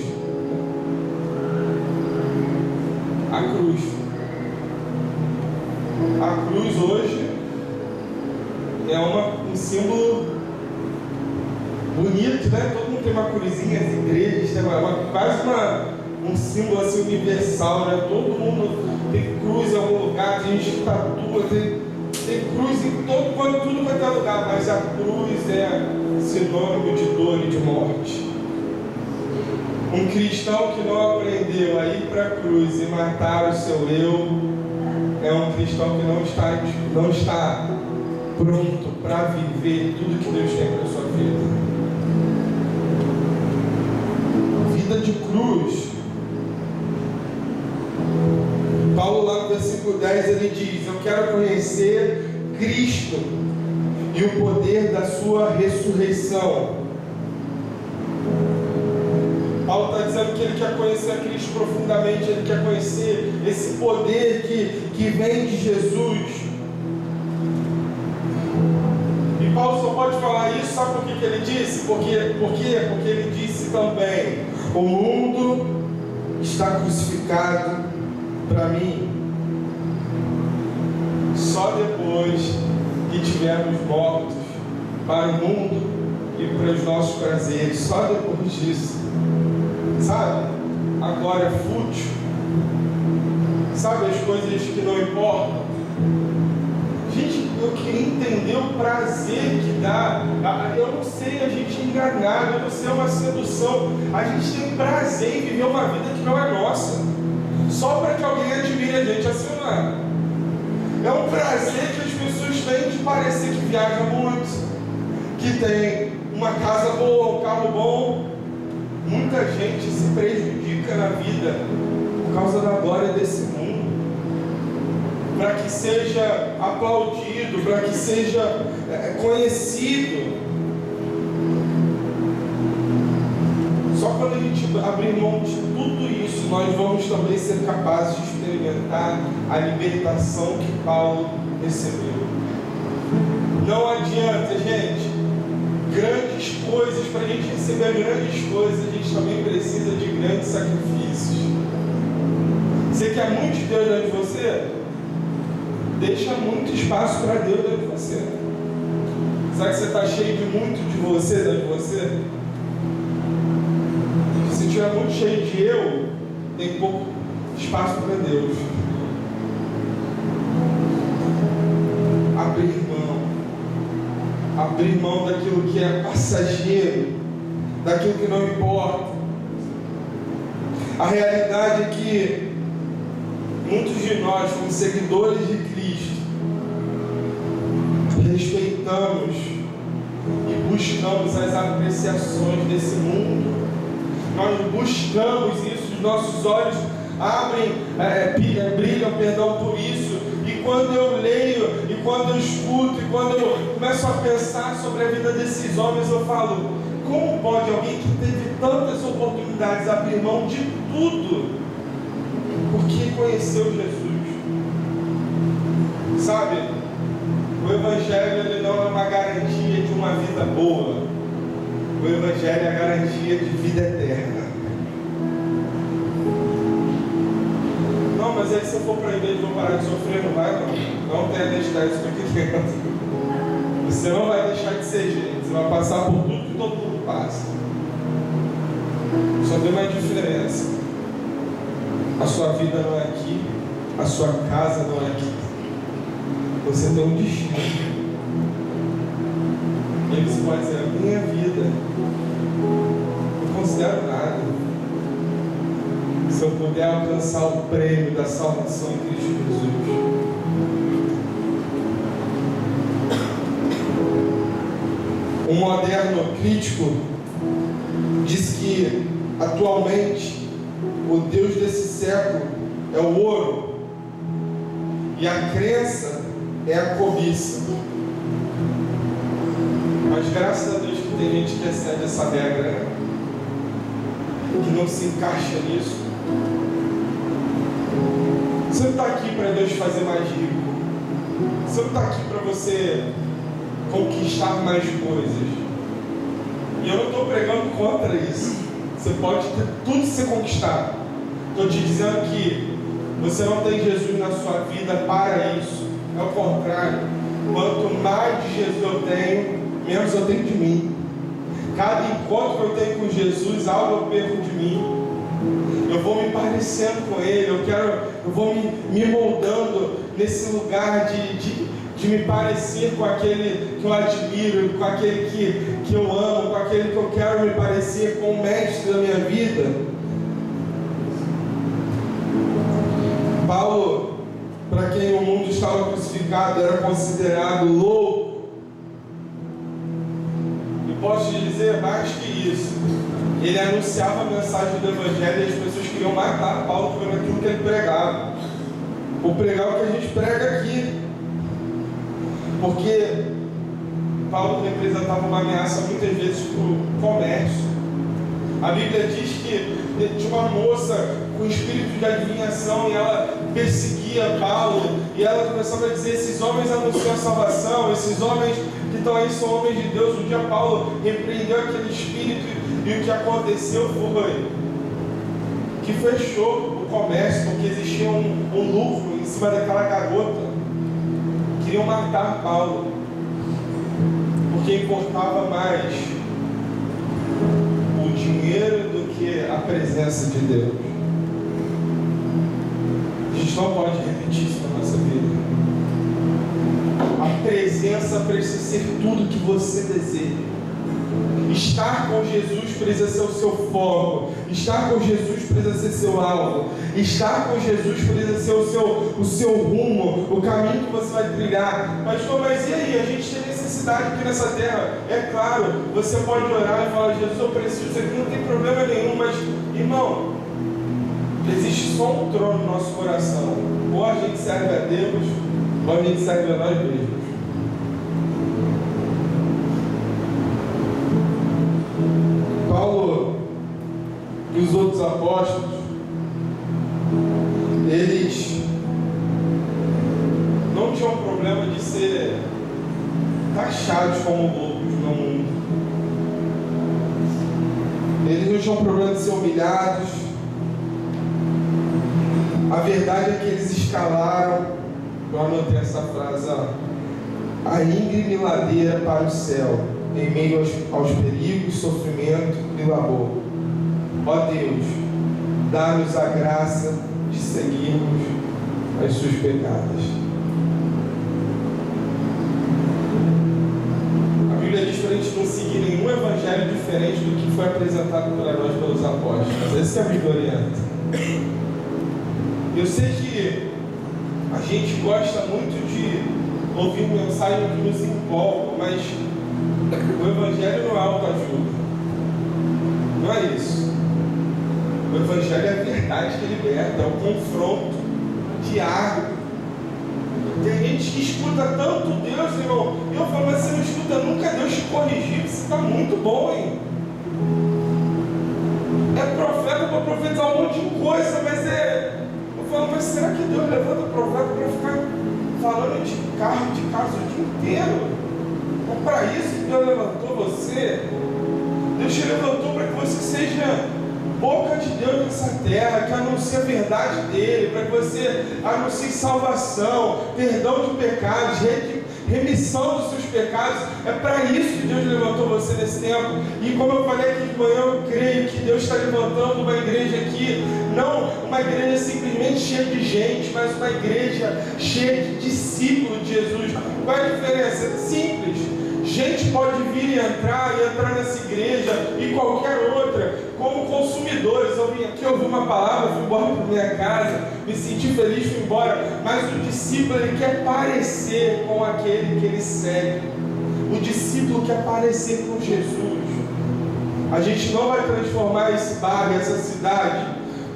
A cruz. A cruz hoje é um símbolo bonito, né? Todo mundo tem uma cruzinha, as igrejas tem quase um símbolo assim universal, né? Todo mundo tem cruz em algum lugar, tem gente que tatua, tem cruz em tudo quanto é lugar, mas a cruz é sinônimo de dor e de morte. Um cristão que não aprendeu a ir para a cruz e matar o seu eu é um cristão que não está pronto para viver tudo que Deus tem para a sua vida. Vida de cruz. Paulo lá no versículo 10 ele diz: eu quero conhecer Cristo e o poder da sua ressurreição. Paulo está dizendo que ele quer conhecer a Cristo profundamente, ele quer conhecer esse poder que vem de Jesus. E Paulo só pode falar isso, sabe por que ele disse? Por quê? Porque ele disse também: o mundo está crucificado para mim. Só depois que tivermos mortos para o mundo e para os nossos prazeres, só depois disso. Sabe? Agora é fútil. Sabe as coisas que não importam? Gente, eu queria entender o prazer que dá. Eu não sei, a gente é enganado, eu não sei, é uma sedução. A gente tem prazer em viver uma vida que não é nossa, só para que alguém admire a gente, assim não é? É um prazer que as pessoas têm de parecer que viaja muito, que tem uma casa boa, um carro bom. Muita gente se prejudica na vida por causa da glória desse mundo, para que seja aplaudido, para que seja conhecido. Só quando a gente abrir mão de tudo isso, nós vamos também ser capazes de experimentar a libertação que Paulo recebeu. Não adianta, gente, grandes coisas. Para a gente receber grandes coisas, a gente também precisa de grandes sacrifícios. Você quer muito de Deus dentro de você? Deixa muito espaço para Deus dentro de você. Será que você está cheio de muito de você dentro de você? Se estiver muito cheio de eu, tem pouco espaço para Deus. Abrir mão daquilo que é passageiro, daquilo que não importa. A realidade é que muitos de nós, como seguidores de Cristo, respeitamos e buscamos as apreciações desse mundo. Nós buscamos isso, os nossos olhos brilham por isso. E quando eu leio, e quando eu escuto, e quando eu começo a pensar sobre a vida desses homens, eu falo: como pode alguém que teve tantas oportunidades abrir mão de tudo porque conheceu Jesus? Sabe, o Evangelho ele não é uma garantia de uma vida boa. O Evangelho é a garantia de vida eterna. Não, mas aí se eu for para a igreja e vou parar de sofrer, não vai não. Não tem a deixar isso aqui dentro. Você não vai deixar de ser gente. Você vai passar por tudo que todo mundo passa. Só tem uma diferença. A sua vida não é aqui, a sua casa não é aqui. Você tem um destino. E aí você pode dizer: a minha vida não considero nada se eu puder alcançar o prêmio da salvação em Cristo Jesus. Um moderno crítico diz que atualmente o Deus desse século é o ouro e a crença é a cobiça. Mas graças a Deus que tem gente que excede essa regra, né? Que não se encaixa nisso. Você não está aqui para Deus fazer mais rico. Você não está aqui para você conquistar mais coisas. E eu não estou pregando contra isso. Você pode ter tudo ser conquistado. Estou te dizendo que você não tem Jesus na sua vida para isso. É o contrário. Quanto mais de Jesus eu tenho, menos eu tenho de mim. Cada encontro que eu tenho com Jesus, algo eu perco de mim. Eu vou me parecendo com Ele. Eu vou me moldando nesse lugar de me parecer com aquele que eu admiro, com aquele que eu amo, com aquele que eu quero me parecer, com o mestre da minha vida. Paulo, para quem o mundo estava crucificado, era considerado louco. E posso te dizer mais que isso. Ele anunciava a mensagem do Evangelho e as pessoas queriam matar Paulo por aquilo que ele pregava. Ou pregar o que a gente prega aqui. Porque Paulo representava uma ameaça muitas vezes para o comércio. A Bíblia diz que tinha uma moça com espírito de adivinhação e ela perseguia Paulo. E ela começava a dizer: esses homens anunciam a salvação, esses homens que estão aí são homens de Deus. Um dia Paulo repreendeu aquele espírito e o que aconteceu foi que fechou o comércio, porque existia um lucro em cima daquela garota. Queriam matar Paulo, porque importava mais o dinheiro do que a presença de Deus. A gente não pode repetir isso na nossa vida. A presença precisa ser tudo que você deseja. Estar com Jesus precisa ser o seu foco. Estar com Jesus precisa ser seu alvo. Estar com Jesus precisa ser o seu rumo, o caminho que você vai trilhar. Mas e aí? A gente tem necessidade aqui nessa terra. É claro, você pode orar e falar: Jesus, eu preciso disso aqui, não tem problema nenhum. Mas, irmão, existe só um trono no nosso coração. Ou a gente serve a Deus, ou a gente serve a nós mesmos. Paulo e os outros apóstolos, eles não tinham problema de ser taxados como loucos no mundo. Eles não tinham problema de ser humilhados. A verdade é que eles escalaram, eu anotei essa frase, a íngreme ladeira para o céu, em meio aos perigos, sofrimento e labor. Ó Deus, dá-nos a graça de seguirmos as suas pegadas. A Bíblia diz para a gente não seguir nenhum evangelho diferente do que foi apresentado para nós pelos apóstolos. Esse é a Bíblia orienta. Eu sei que a gente gosta muito de ouvir mensagem que nos empolga, mas o Evangelho não é autoajuda. Não é isso. O Evangelho é a verdade que liberta, é o confronto diário. Tem gente que escuta tanto Deus, irmão, e eu falo: mas você não escuta nunca Deus te corrigir, você está muito bom, hein? É profeta para profetizar um monte de coisa, mas eu falo: mas será que Deus levanta o profeta para ficar falando de carro, de casa o dia inteiro? É para isso que Deus levantou você. Deus te levantou para que você seja boca de Deus nessa terra, que anuncie a verdade dele, para que você anuncie salvação, perdão de pecados, remissão dos seus pecados. É para isso que Deus levantou você nesse tempo. E como eu falei aqui de manhã, eu creio que Deus está levantando uma igreja aqui, não uma igreja simplesmente cheia de gente, mas uma igreja cheia de discípulos de Jesus. Qual é a diferença? Simples. Gente pode vir e entrar nessa igreja e qualquer outra, como consumidores. Eu vim aqui, ouvi uma palavra, fui embora para minha casa, me senti feliz, fui embora. Mas o discípulo, ele quer parecer com aquele que ele segue. O discípulo quer parecer com Jesus. A gente não vai transformar esse bairro, essa cidade,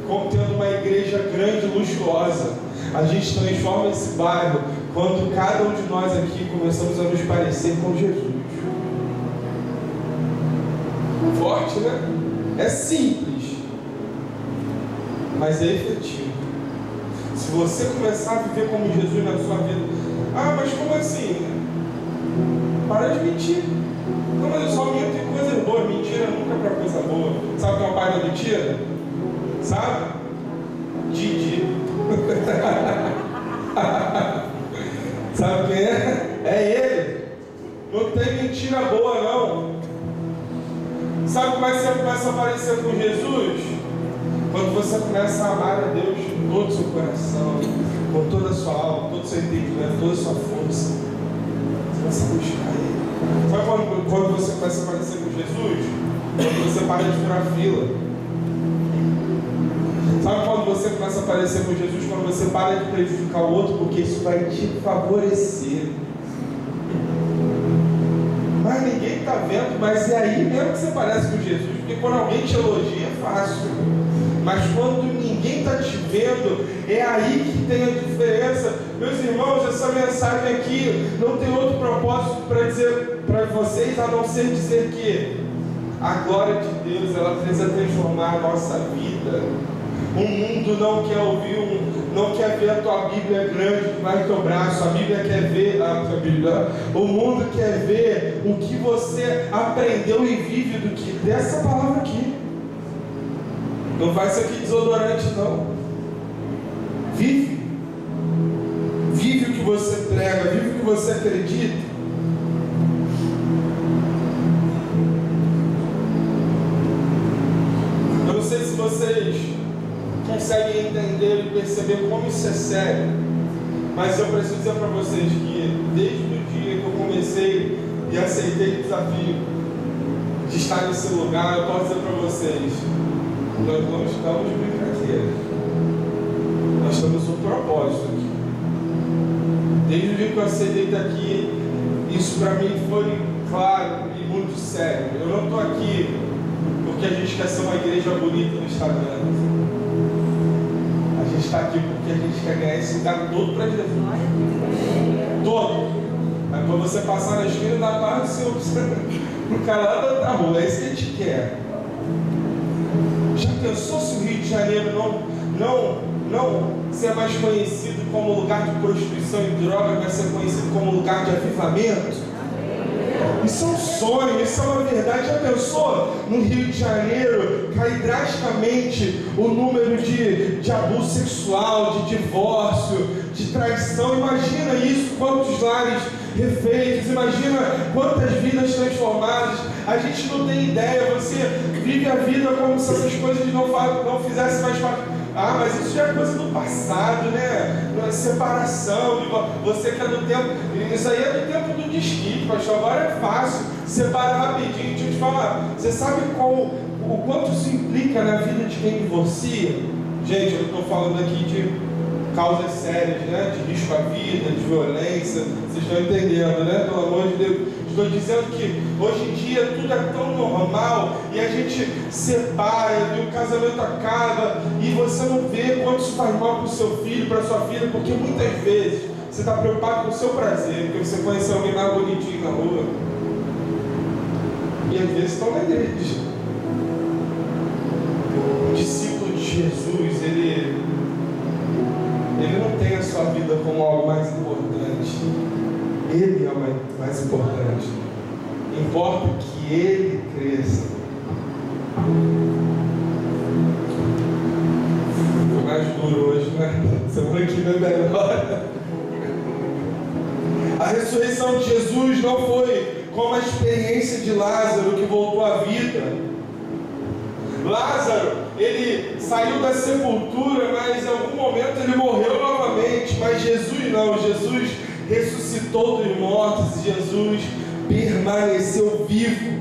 como tendo uma igreja grande e luxuosa. A gente transforma esse bairro quando cada um de nós aqui começamos a nos parecer com Jesus. Forte, né? É simples, mas é efetivo. Se você começar a viver como Jesus na sua vida, mas como assim? Para de mentir. Não, mas eu só minto em coisas boas. Mentira nunca é para coisa boa. Sabe quem é o pai da mentira? Sabe? Didi. Sabe quem é? É ele. Não tem mentira boa, não. Sabe como é que você começa a parecer com Jesus? Quando você começa a amar a Deus com todo o seu coração, com toda a sua alma, com todo o seu entendimento, toda a sua força. Você começa a buscar Ele. Sabe quando você começa a parecer com Jesus? Quando você para de furar fila. Sabe quando você começa a parecer com Jesus? Quando você para de prejudicar o outro, porque isso vai te favorecer. Mas ninguém está vendo, mas é aí mesmo que você parece com Jesus, porque quando alguém te elogia é fácil, mas quando ninguém está te vendo, é aí que tem a diferença. Meus irmãos, essa mensagem aqui não tem outro propósito para dizer para vocês, a não ser dizer que a glória de Deus, ela precisa transformar a nossa vida. O mundo não quer ouvir, não quer ver a tua Bíblia grande debaixo do teu braço. A Bíblia quer ver a tua Bíblia. O mundo quer ver o que você aprendeu e vive do que dessa palavra aqui. Não faz isso aqui desodorante, não. Vive. Vive o que você prega, vive o que você acredita. Eu não sei se vocês conseguem entender e perceber como isso é sério, mas eu preciso dizer para vocês que desde o dia que eu comecei e aceitei o desafio de estar nesse lugar, eu posso dizer para vocês, nós não estamos de brincadeira, nós temos um propósito aqui. Desde o dia que eu aceitei estar aqui, isso para mim foi claro e muito sério. Eu não estou aqui porque a gente quer ser uma igreja bonita no Instagram. A gente está aqui porque a gente quer ganhar esse lugar todo para Jesus. Todo. Aí quando você passar na esquina, dá para o Senhor pro cara lá da outra rua. É isso que a gente quer. Já pensou se o Rio de Janeiro não ser mais conhecido como lugar de prostituição e droga, vai ser conhecido como lugar de avivamento? Isso é um sonho, isso é uma verdade. Já pensou no Rio de Janeiro cair drasticamente o número de abuso sexual, de divórcio, de traição? Imagina isso, quantos lares refeitos, imagina quantas vidas transformadas. A gente não tem ideia, você vive a vida como se essas coisas não fizessem mais parte. Mas isso já é coisa do passado, né? Separação, você que é do tempo, isso aí é do tempo do desquite, pastor. Agora é fácil, separa rapidinho. Deixa eu te falar, você sabe o quanto isso implica na vida de quem divorcia? Gente, eu estou falando aqui de causas sérias, né? De risco à vida, de violência, vocês estão entendendo, né? Pelo amor de Deus. Estou dizendo que hoje em dia tudo é tão normal e a gente separa e o casamento acaba e você não vê quanto isso faz mal para o seu filho, para a sua filha, porque muitas vezes você está preocupado com o seu prazer, porque você conheceu alguém mais bonitinho na rua e às vezes estão na igreja. O discípulo de Jesus, ele não tem a sua vida como algo mais importante. Ele é o mais importante. Importa que Ele cresça. Foi mais duro hoje, né? Semana que vem é melhor. A ressurreição de Jesus não foi como a experiência de Lázaro que voltou à vida. Lázaro, ele saiu da sepultura, mas em algum momento ele morreu novamente. Mas Jesus não, Jesus ressuscitou dos mortos, Jesus permaneceu vivo.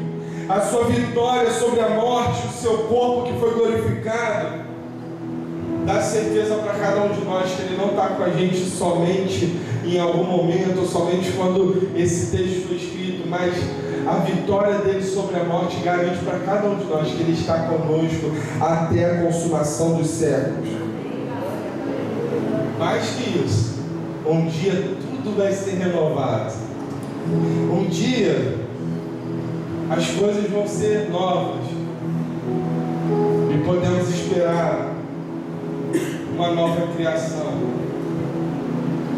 A sua vitória sobre a morte, o seu corpo que foi glorificado, dá certeza para cada um de nós que Ele não está com a gente somente em algum momento, ou somente quando esse texto foi escrito, mas a vitória dele sobre a morte garante para cada um de nós que Ele está conosco até a consumação dos séculos. Mais que isso, um dia tudo vai ser renovado. Um dia as coisas vão ser novas e podemos esperar uma nova criação,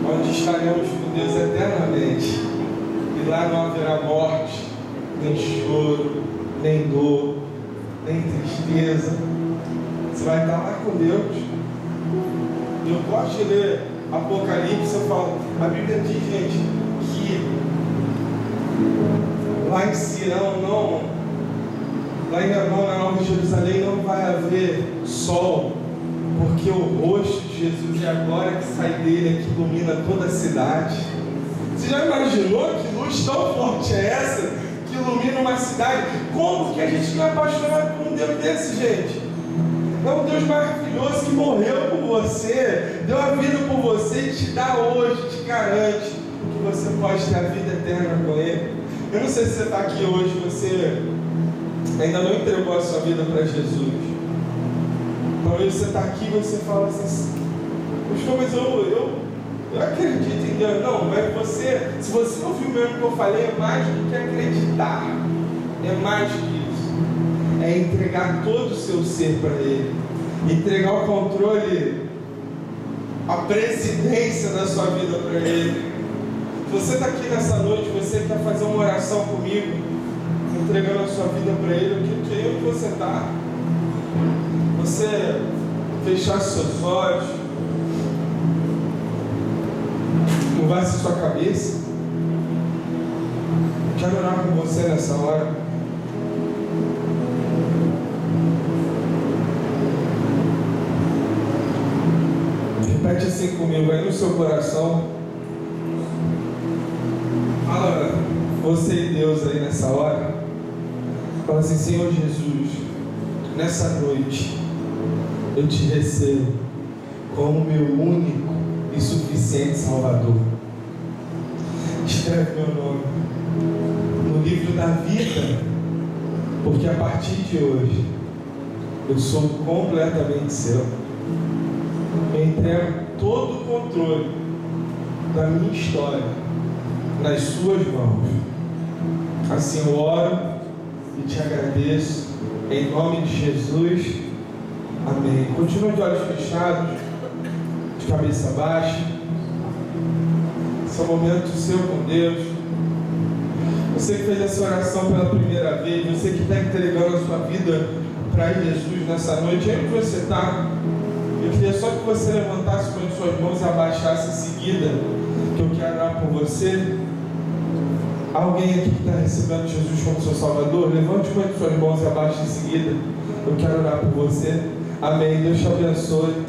onde estaremos com Deus eternamente, e lá não haverá morte, nem choro, nem dor, nem tristeza. Você vai estar lá com Deus. Eu gosto de ler Apocalipse. Eu falo, a Bíblia diz, gente, que lá em Sião lá em na Nova Jerusalém não vai haver sol, porque o rosto de Jesus é a glória que sai dele, é que ilumina toda a cidade. Você já imaginou que luz tão forte é essa, que ilumina uma cidade? Como que a gente não é apaixonado por um Deus desse, gente? É um Deus maravilhoso que morreu por você, deu a vida por você e te dá hoje, te garante que você pode ter a vida eterna com Ele. Eu não sei se você está aqui hoje, você ainda não entregou a sua vida para Jesus. Talvez você está aqui e você fala assim, mas eu acredito em Deus. Não, mas você, se você ouviu mesmo que eu falei, é mais do que acreditar. É mais que isso. É entregar todo o seu ser para Ele. Entregar o controle, a presidência da sua vida para Ele. Se você está aqui nessa noite, você quer fazer uma oração comigo, entregando a sua vida para Ele, eu quero que você está. Você fechar seus olhos, curvar-se sua cabeça. Quero orar com você nessa hora. Repete assim comigo aí no seu coração. Fala você e Deus aí nessa hora. Fala assim, Senhor Jesus, nessa noite eu te recebo como meu único e suficiente Salvador. Escreve meu nome no livro da vida, porque a partir de hoje eu sou completamente seu. Eu entrego todo o controle da minha história nas suas mãos. Assim eu oro e te agradeço em nome de Jesus. Amém. Continua de olhos fechados, de cabeça baixa. Esse é um momento seu com Deus. Você que fez essa oração pela primeira vez, você que está entregando a sua vida para Jesus nessa noite, onde você está? Eu queria só que você levantasse com as suas mãos e abaixasse em seguida, que eu quero orar por você. Alguém aqui que está recebendo Jesus como seu Salvador, levante com as suas mãos e abaixe em seguida. Eu quero orar por você. Amém. Deus te abençoe.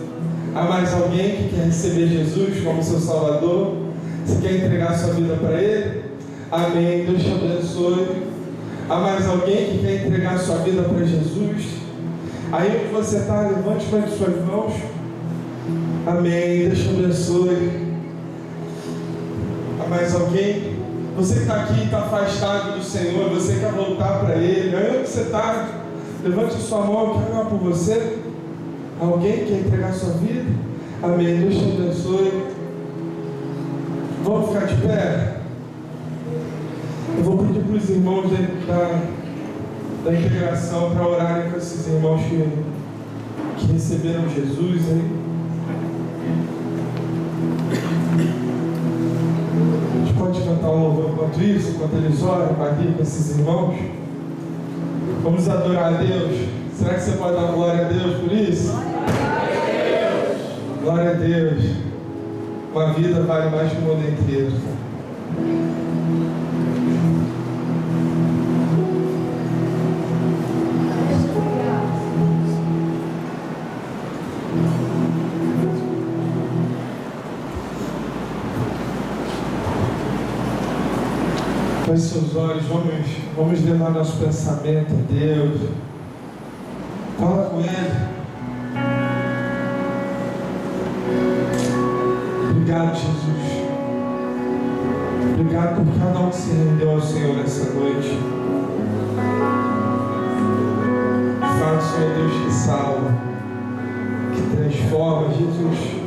Há mais alguém que quer receber Jesus como seu Salvador? Você quer entregar sua vida para Ele? Amém. Deus te abençoe. Há mais alguém que quer entregar sua vida para Jesus? Aí onde você está, levante com as suas mãos. Amém. Deus te abençoe. Há mais alguém? Você que está aqui e está afastado do Senhor, você quer voltar para Ele. Aí onde você está, levante sua mão, eu quero orar por você. Alguém quer entregar sua vida? Amém. Deus te abençoe. Vamos ficar de pé? Eu vou pedir para os irmãos da integração para orarem com esses irmãos que receberam Jesus aí. A gente pode cantar um louvor enquanto isso, enquanto eles oram aqui com esses irmãos. Vamos adorar a Deus. Será que você pode dar glória a Deus por isso? Glória a Deus. Uma vida vale mais que o mundo inteiro. Feche seus nossos olhos, vamos levar nosso pensamento a Deus. Fala com Ele. Obrigado, Jesus. Obrigado por cada um que se rendeu ao Senhor nessa noite. Fala, Senhor Deus, que salva, que transforma, Jesus.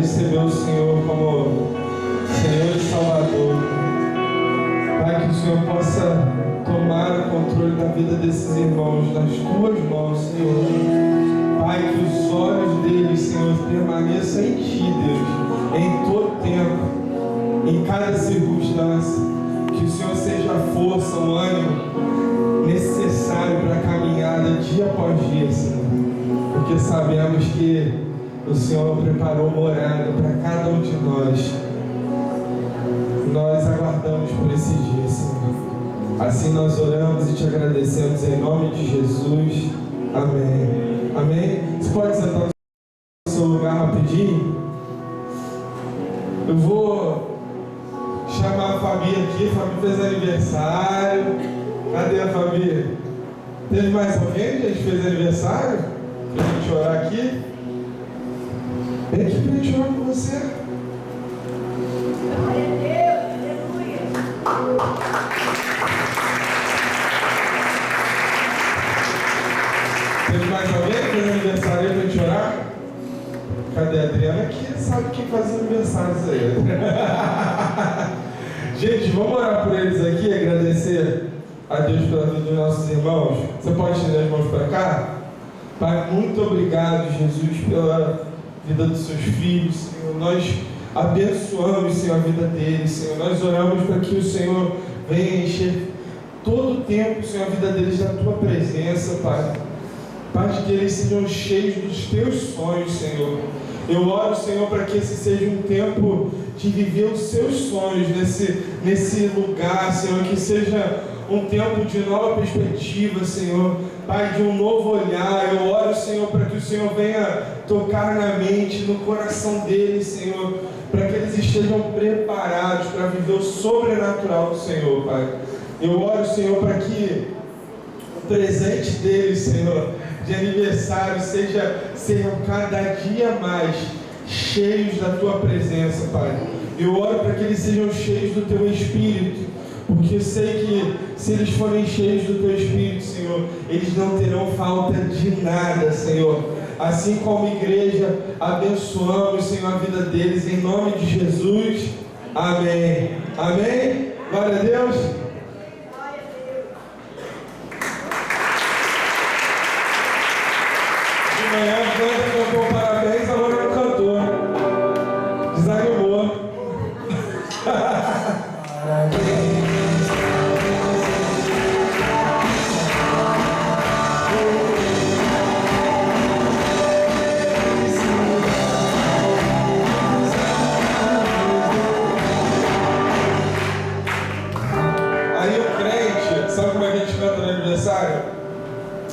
recebeu o Senhor como Senhor e Salvador. Pai, que o Senhor possa tomar o controle da vida desses irmãos nas tuas mãos, Senhor. Pai, que os olhos deles, Senhor, permaneçam em ti, Deus, em todo tempo, em cada circunstância. Que o Senhor seja a força, o ânimo necessário para a caminhada dia após dia, Senhor. Porque sabemos que o Senhor preparou morada para cada um de nós. Nós aguardamos por esse dia, Senhor. Assim nós oramos e te agradecemos em nome de Jesus. Amém. Amém. Você pode sentar no seu lugar rapidinho? Eu vou chamar a Fabi aqui. A Fabi fez aniversário. Cadê a Fabi? Teve mais alguém que a gente fez aniversário? Pra gente orar aqui? Vem aqui pra gente orar com você. Glória a Deus, aleluia. Teve mais alguém que fez aniversário aí pra gente orar? Cadê a Adriana? Aqui sabe quem faz aniversário isso aí. Gente, vamos orar por eles aqui, agradecer a Deus pela vida dos nossos irmãos. Você pode estender as mãos para cá? Pai, muito obrigado, Jesus, pela vida dos seus filhos, Senhor. Nós abençoamos, Senhor, a vida deles, Senhor. Nós oramos para que o Senhor venha encher todo o tempo, Senhor, a vida deles da tua presença, Pai. Pai, de que eles sejam cheios dos teus sonhos, Senhor. Eu oro, Senhor, para que esse seja um tempo de viver os seus sonhos nesse lugar, Senhor. Que seja um tempo de nova perspectiva, Senhor. Pai, de um novo olhar. Eu oro, Senhor, para que o Senhor venha tocar na mente, no coração deles, Senhor. Para que eles estejam preparados para viver o sobrenatural do Senhor, Pai. Eu oro, Senhor, para que o presente deles, Senhor, de aniversário sejam cada dia mais cheios da tua presença, Pai. Eu oro para que eles sejam cheios do teu Espírito, porque eu sei que se eles forem cheios do teu Espírito, Senhor, eles não terão falta de nada, Senhor. Assim como igreja, abençoamos, Senhor, a vida deles em nome de Jesus. Amém. Amém. Glória a Deus. De manhã a banda cantou parabéns, agora não cantou. Desanimou. Aí o crente, sabe como é que a gente canta no aniversário?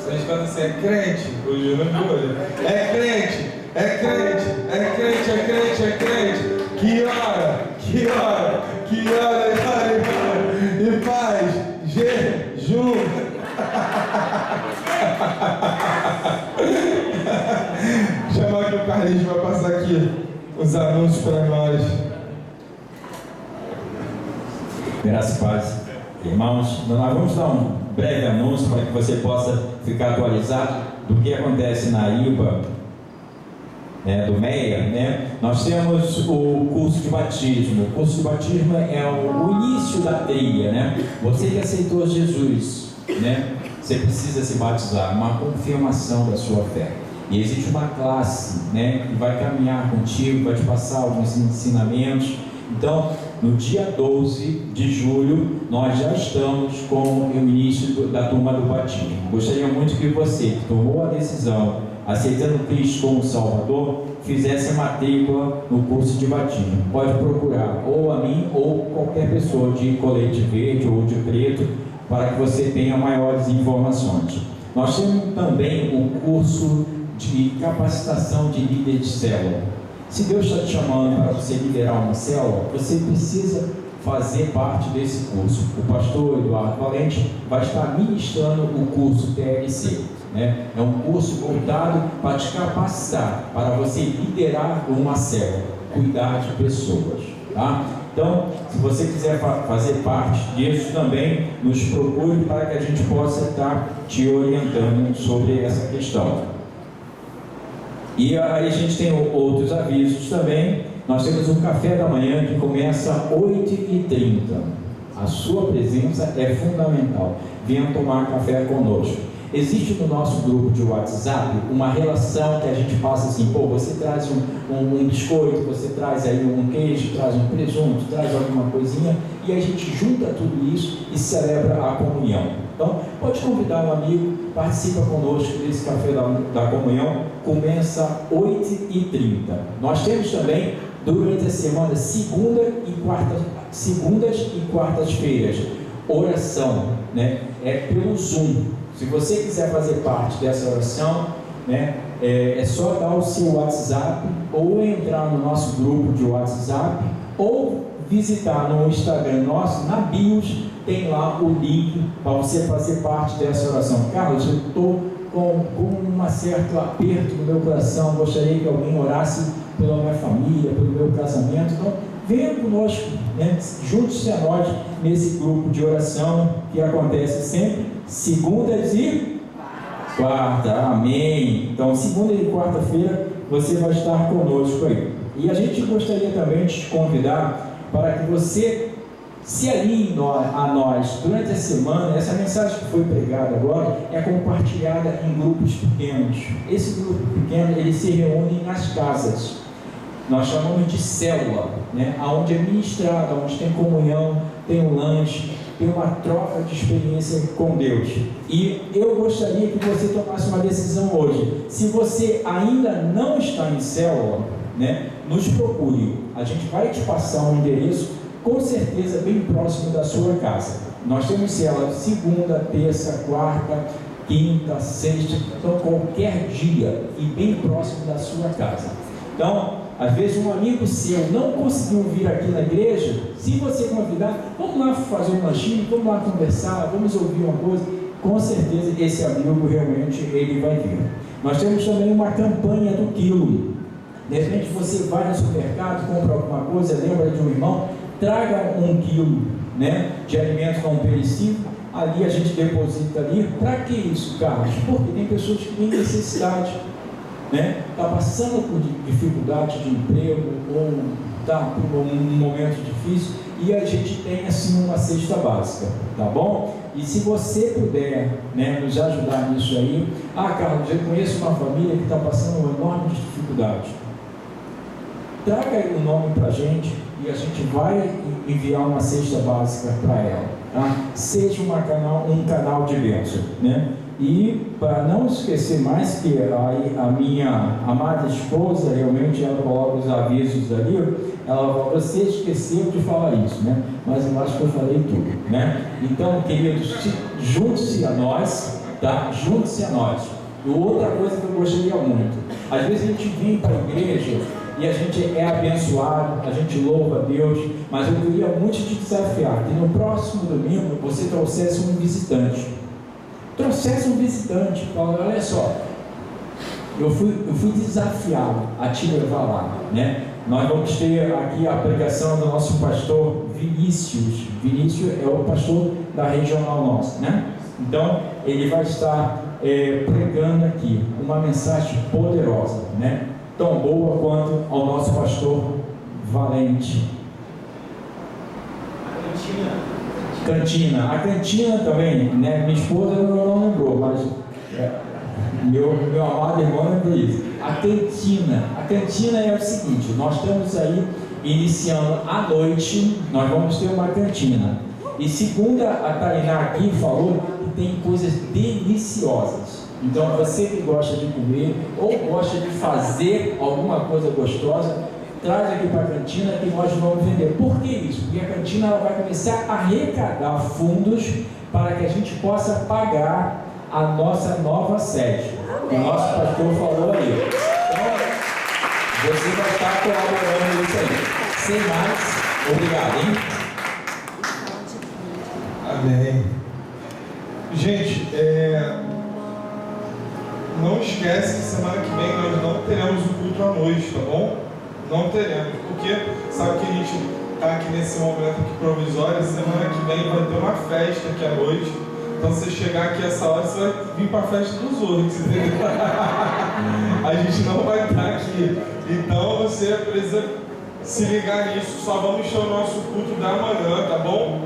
A gente canta assim, é crente, o Júnior viu ali. É crente, é crente, é crente, é crente, é crente. Que hora, que hora, que hora, e faz jejum. Chamar que o Carlinhos vai passar aqui os anúncios para nós. Graças a paz. Irmãos, nós vamos dar um breve anúncio para que você possa ficar atualizado do que acontece na IBA, do MEIA, né? Nós temos o curso de batismo. O curso de batismo é o início da trilha, né? Você que aceitou Jesus, né? Você precisa se batizar, uma confirmação da sua fé. E existe uma classe, né, que vai caminhar contigo, vai te passar alguns ensinamentos. Então, no dia 12 de julho, nós já estamos com o início da turma do batismo. Gostaria muito que você, que tomou a decisão, aceitando Cristo como Salvador, fizesse a matrícula no curso de batismo. Pode procurar ou a mim ou qualquer pessoa de colete verde ou de preto, para que você tenha maiores informações. Nós temos também o curso de capacitação de líder de célula. Se Deus está te chamando para você liderar uma célula, você precisa fazer parte desse curso. O pastor Eduardo Valente vai estar ministrando o curso TLC, né? É um curso voltado para te capacitar, para você liderar uma célula, cuidar de pessoas, tá? Então, se você quiser fazer parte disso também, nos procure para que a gente possa estar te orientando sobre essa questão. E aí a gente tem outros avisos também. Nós temos um café da manhã que começa às 8h30. A sua presença é fundamental. Venha tomar café conosco. Existe no nosso grupo de WhatsApp uma relação que a gente passa assim, pô, você traz um biscoito, você traz aí um queijo, traz um presunto, traz alguma coisinha, e a gente junta tudo isso e celebra a comunhão. Então, pode convidar um amigo, participa conosco desse café da comunhão, começa 8h30. Nós temos também, durante a semana, segundas e quartas-feiras, oração, né? É pelo Zoom. Se você quiser fazer parte dessa oração, né, é só dar o seu WhatsApp ou entrar no nosso grupo de WhatsApp ou visitar no Instagram nosso, na bios, tem lá o link para você fazer parte dessa oração. Carlos, eu estou com um certo aperto no meu coração, gostaria que alguém orasse pela minha família, pelo meu casamento. Então, venha conosco, né? Junte-se a nós nesse grupo de oração que acontece sempre segundas e quarta. Amém. Então, segunda e quarta-feira você vai estar conosco aí. E a gente gostaria também de te convidar para que você se alinhe a nós durante a semana. Essa mensagem que foi pregada agora é compartilhada em grupos pequenos. Esse grupo pequeno, ele se reúne nas casas. Nós chamamos de célula, né? Onde é ministrado, onde tem comunhão, tem um lanche, tem uma troca de experiência com Deus. E eu gostaria que você tomasse uma decisão hoje. Se você ainda não está em célula, né, nos procure. A gente vai te passar um endereço, com certeza bem próximo da sua casa. Nós temos célula segunda, terça, quarta, quinta, sexta, então qualquer dia e bem próximo da sua casa. Então, às vezes um amigo seu não conseguiu vir aqui na igreja, se você convidar, vamos lá fazer um lanchinho, vamos lá conversar, vamos ouvir uma coisa, com certeza esse amigo realmente ele vai vir. Nós temos também uma campanha do quilo. De repente você vai no supermercado, compra alguma coisa, lembra de um irmão, traga 1 quilo, né, de alimento não perecível, ali a gente deposita ali. Para que isso, Carlos? Porque tem pessoas que têm necessidade, né? Está passando por dificuldade de emprego ou está por um momento difícil e a gente tem assim uma cesta básica, tá bom? E se você puder, né, nos ajudar nisso aí. Carlos, eu conheço uma família que está passando uma enorme dificuldade. Traga aí o nome para a gente e a gente vai enviar uma cesta básica para ela, tá? Seja um canal de bênção, né? E para não esquecer mais que a minha amada esposa, realmente ela coloca os avisos ali, ela fala, você esqueceu de falar isso, né? Mas eu acho que eu falei tudo, né? Então, queridos, junte-se a nós, tá? Junte-se a nós. E outra coisa que eu gostaria muito, às vezes a gente vem para a igreja e a gente é abençoado, a gente louva a Deus, mas eu queria muito te desafiar que no próximo domingo você trouxesse um visitante. Fala, olha só, eu fui desafiado a te levar lá, né? Nós vamos ter aqui a pregação do nosso pastor Vinícius. Vinícius é o pastor da regional nossa, né? Então, ele vai estar pregando aqui uma mensagem poderosa, né? Tão boa quanto ao nosso pastor Valente. Cantina. A cantina também, né? Minha esposa não lembrou, mas meu amado irmão lembrou isso. A cantina é o seguinte: nós estamos aí iniciando à noite, nós vamos ter uma cantina. E segunda, a Tainá aqui falou que tem coisas deliciosas. Então, você que gosta de comer ou gosta de fazer alguma coisa gostosa, traz aqui para a cantina que nós vamos vender. Por que isso? Porque a cantina ela vai começar a arrecadar fundos para que a gente possa pagar a nossa nova sede. O nosso pastor falou aí. Então, você vai estar colaborando nisso aí. Sem mais, obrigado, hein? Amém. Gente, não esquece que semana que vem nós não teremos o culto à noite, tá bom? Não teremos, porque sabe que a gente está aqui nesse momento aqui provisório. Semana que vem vai ter uma festa aqui à noite. Então, se você chegar aqui essa hora, você vai vir para a festa dos outros, entendeu? A gente não vai estar aqui. Então, você precisa se ligar nisso. Só vamos ter o nosso culto da manhã, tá bom?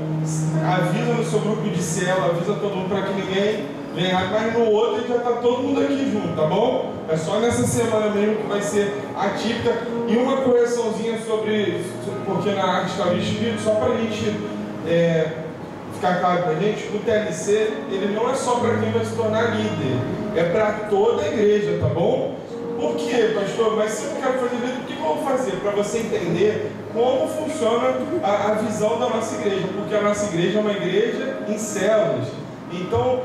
Avisa no seu grupo de célula, avisa todo mundo para que ninguém vem rápido, mas no outro a gente já está todo mundo aqui junto, tá bom? É só nessa semana mesmo que vai ser atípica. E uma correçãozinha sobre porque na arte está o Espírito, só para a gente ficar claro para a gente, o TLC, ele não é só para quem vai se tornar líder, é para toda a igreja, tá bom? Por quê, pastor? Mas se eu não quero fazer líder, o que eu vou fazer? Para você entender como funciona a visão da nossa igreja, porque a nossa igreja é uma igreja em células. Então,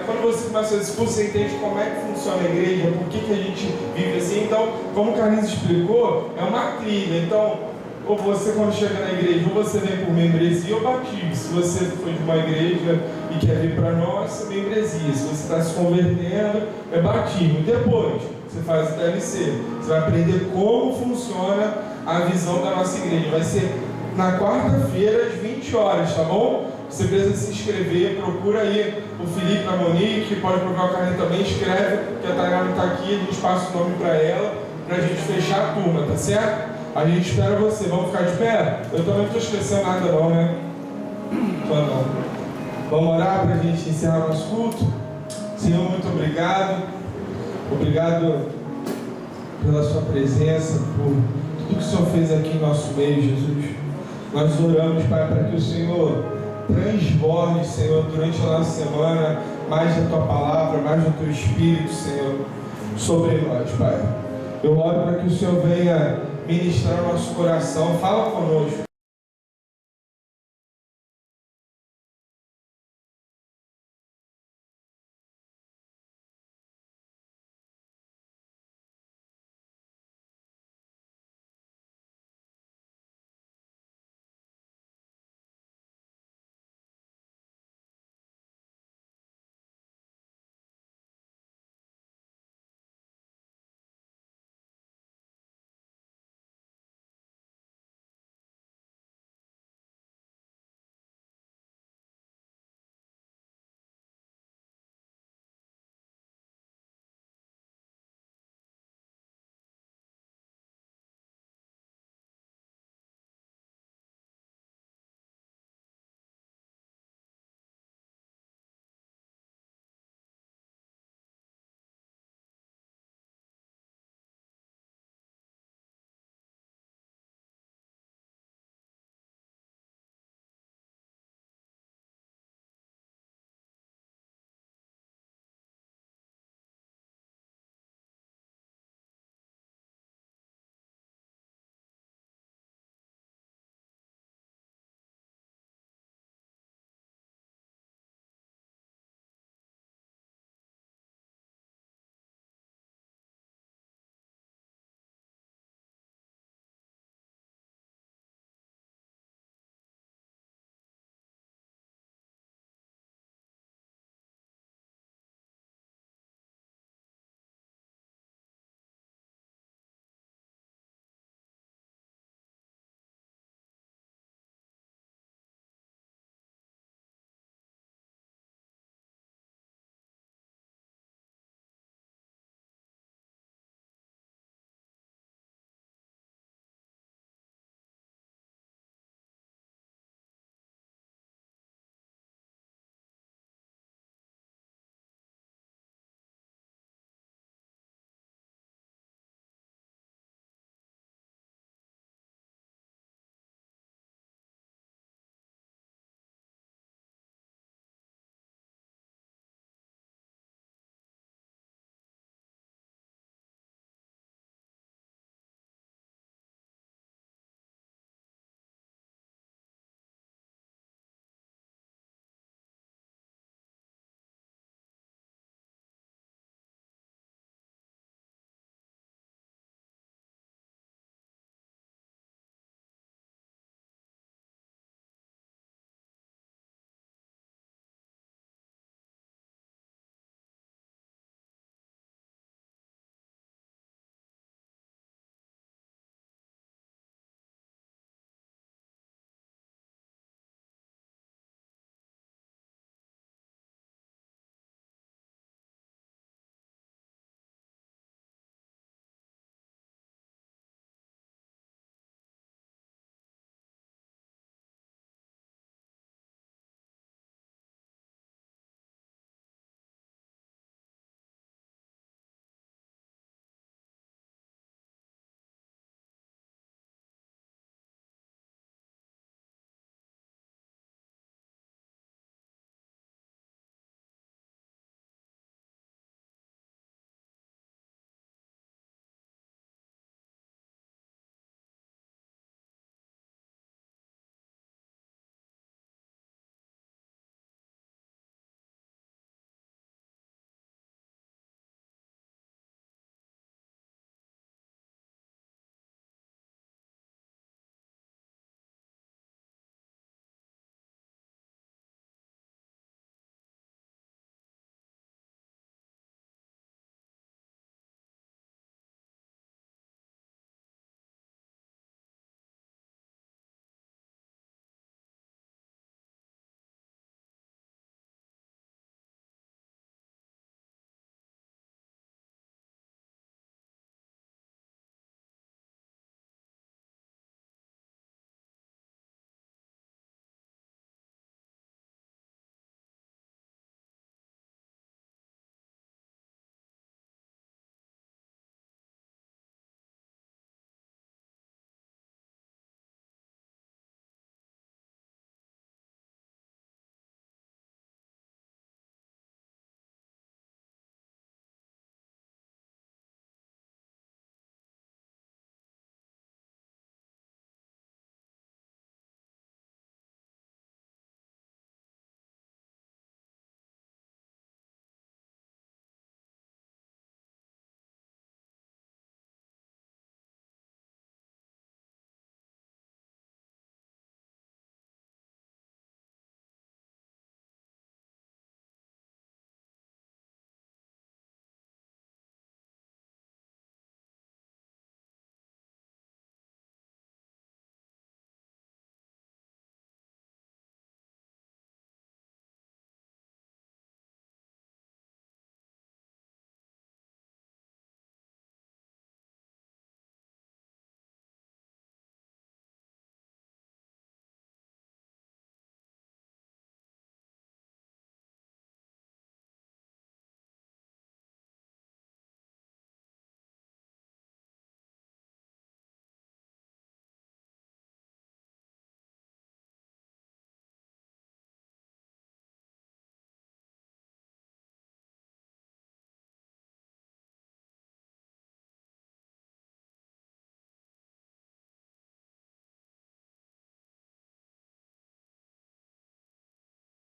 quando você começa a discutir, você entende como é que funciona a igreja, por que a gente vive assim. Então, como o Carlinhos explicou, é uma trilha. Então, ou você, quando chega na igreja, ou você vem por membresia ou batismo. Se você foi de uma igreja e quer vir para nós, é membresia. Se você está se convertendo, é batismo. Depois, você faz o TLC. Você vai aprender como funciona a visão da nossa igreja. Vai ser na quarta-feira, às 20 horas, tá bom? Você precisa se inscrever, procura aí o Felipe, a Monique, pode procurar o Carlinhos também, escreve, que a Tainá não está aqui, a gente passa o nome para ela, para a gente fechar a turma, tá certo? A gente espera você. Vamos ficar de pé? Eu também não estou esquecendo nada não, né? Só não. Vamos orar para a gente encerrar nosso culto? Senhor, muito obrigado. Obrigado pela sua presença, por tudo que o Senhor fez aqui em nosso meio, Jesus. Nós oramos, Pai, para que o Senhor transborde, Senhor, durante a nossa semana, mais da Tua Palavra, mais do Teu Espírito, Senhor, sobre nós, Pai. Eu oro para que o Senhor venha ministrar o nosso coração, fala conosco.